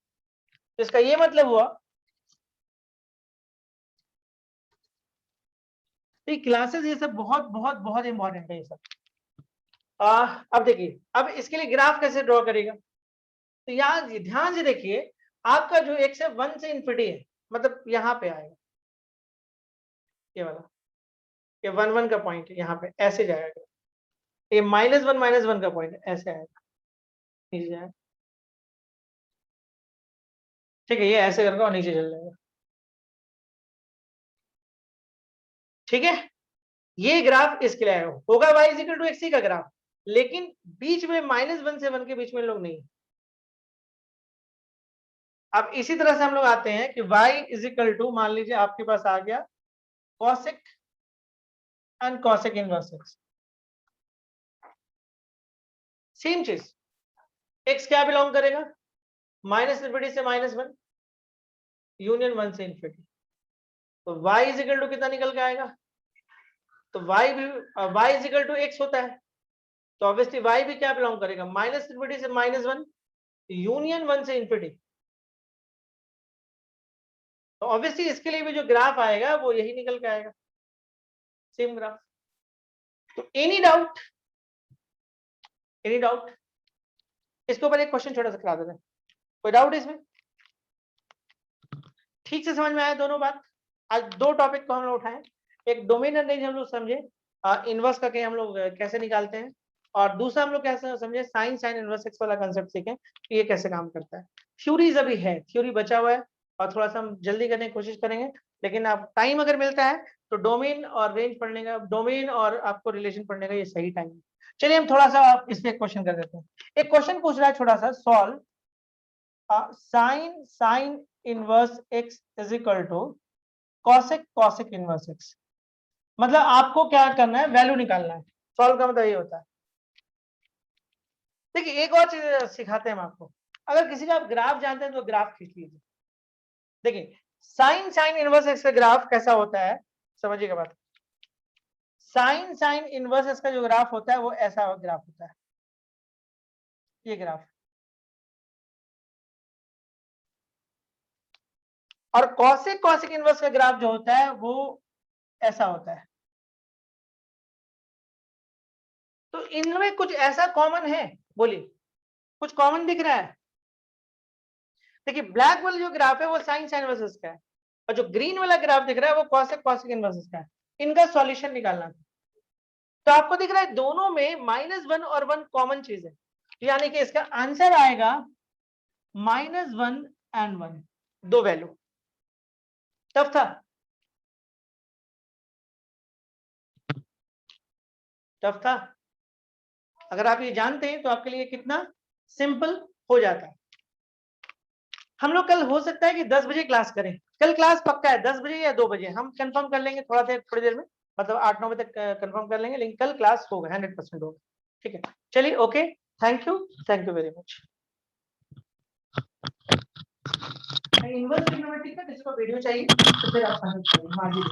तो इसका ये मतलब हुआ तो क्लासेस ये सब बहुत बहुत बहुत इंपॉर्टेंट है ये सब। अब देखिए, अब इसके लिए ग्राफ कैसे ड्रॉ करेगा, तो यहाँ ध्यान से देखिए, आपका जो x है 1 से इन्फिनिटी है, मतलब यहाँ पे आएगा ये वाला, ये 1 का पॉइंट यहाँ पे ऐसे जाएगा, ये -1 का पॉइंट ऐसे आएगा, नीचे जाएगा, ठीक है, ये ऐसे करके और नीचे चल जाएगा, ठीक है। ये ग्राफ इसके लिए होगा y इक्वल टू एक्स का ग्राफ, लेकिन बीच में -1 से 1 के बीच में लोग नहीं। अब इसी तरह से हम लोग आते हैं कि y इज इक्वल टू, मान लीजिए आपके पास आ गया cosec and cosec inverse x, same चीज, x क्या बिलोंग करेगा, माइनस इन्फिनिटी से -1 यूनियन 1 से इन्फिनिटी, तो y इज इक्वल टू कितना निकल के आएगा, तो y भी y is equal to x होता है, तो ऑब्वियसली y भी क्या बिलोंग करेगा, माइनस इन्फिनिटी से -1 यूनियन 1 से इन्फिनिटी। तो ऑब्वियसली इसके लिए भी जो ग्राफ आएगा वो यही निकल के आएगा, सेम ग्राफ। तो एनी डाउट, एनी डाउट, इसके ऊपर एक क्वेश्चन छोटा सा करा देते हैं, कोई डाउट इसमें, ठीक से समझ में आया दोनों बात। आज दो टॉपिक को हम लोग उठाएं, एक डोमेन एंड रेंज हम लोग समझे, इनवर्स का हम लोग कैसे निकालते हैं, और दूसरा हम लोग कैसे समझे साइन इनवर्स एक्स वाला कंसेप्ट सीखें कि ये कैसे काम करता है। थ्योरीज अभी है, थ्योरी बचा हुआ है और थोड़ा सा हम जल्दी करने की कोशिश करेंगे, लेकिन आप टाइम अगर मिलता है तो डोमेन और रेंज पढ़ने का, डोमेन और आपको रिलेशन पढ़ने का ये सही टाइम है। चलिए हम थोड़ा सा इस पे क्वेश्चन कर देते हैं। एक क्वेश्चन पूछ रहा है छोटा सा, solve sine inverse x is equal to cosec inverse x. मतलब आपको क्या करना है, वैल्यू निकालना है, सॉल्व का मतलब ये होता है। देखिए एक और चीज सिखाते हैं हम आपको, अगर किसी का आप ग्राफ जानते हैं तो ग्राफ खींच लीजिए। देखिए साइन इनवर्स एक्स का ग्राफ कैसा होता है, समझिएगा बात। साइन इनवर्स एक्स का जो ग्राफ होता है वो ऐसा ग्राफ होता है, ये ग्राफ। और कॉसेक इनवर्स का ग्राफ जो होता है वो ऐसा होता है। तो इनमें कुछ ऐसा कॉमन है, बोलिए कुछ कॉमन दिख रहा है। देखिए ब्लैक वाला जो ग्राफ है वो साइन इनवर्स का है, और जो ग्रीन वाला ग्राफ दिख रहा है वो कॉसेक इनवर्स का है। इनका सॉल्यूशन निकालना है। तो आपको दिख रहा है दोनों में -1 और 1 कॉमन चीज है, यानी कि इसका आंसर आएगा -1 एंड 1, दो वैल्यू। टफ था, टफ था। अगर आप ये जानते हैं तो आपके लिए कितना सिंपल हो जाता है। हम लोग कल हो सकता है कि 10 बजे क्लास करें, कल क्लास पक्का है 10 बजे या 2 बजे, हम कंफर्म कर लेंगे थोड़ी देर में, मतलब 8-9 बजे तक कंफर्म कर लेंगे, लेकिन कल क्लास होगा 100% होगा, ठीक है। चलिए okay, thank you very much. Inverse trigonometry का किसी को वीडियो चाहिए तो फिर आप हाँ जी।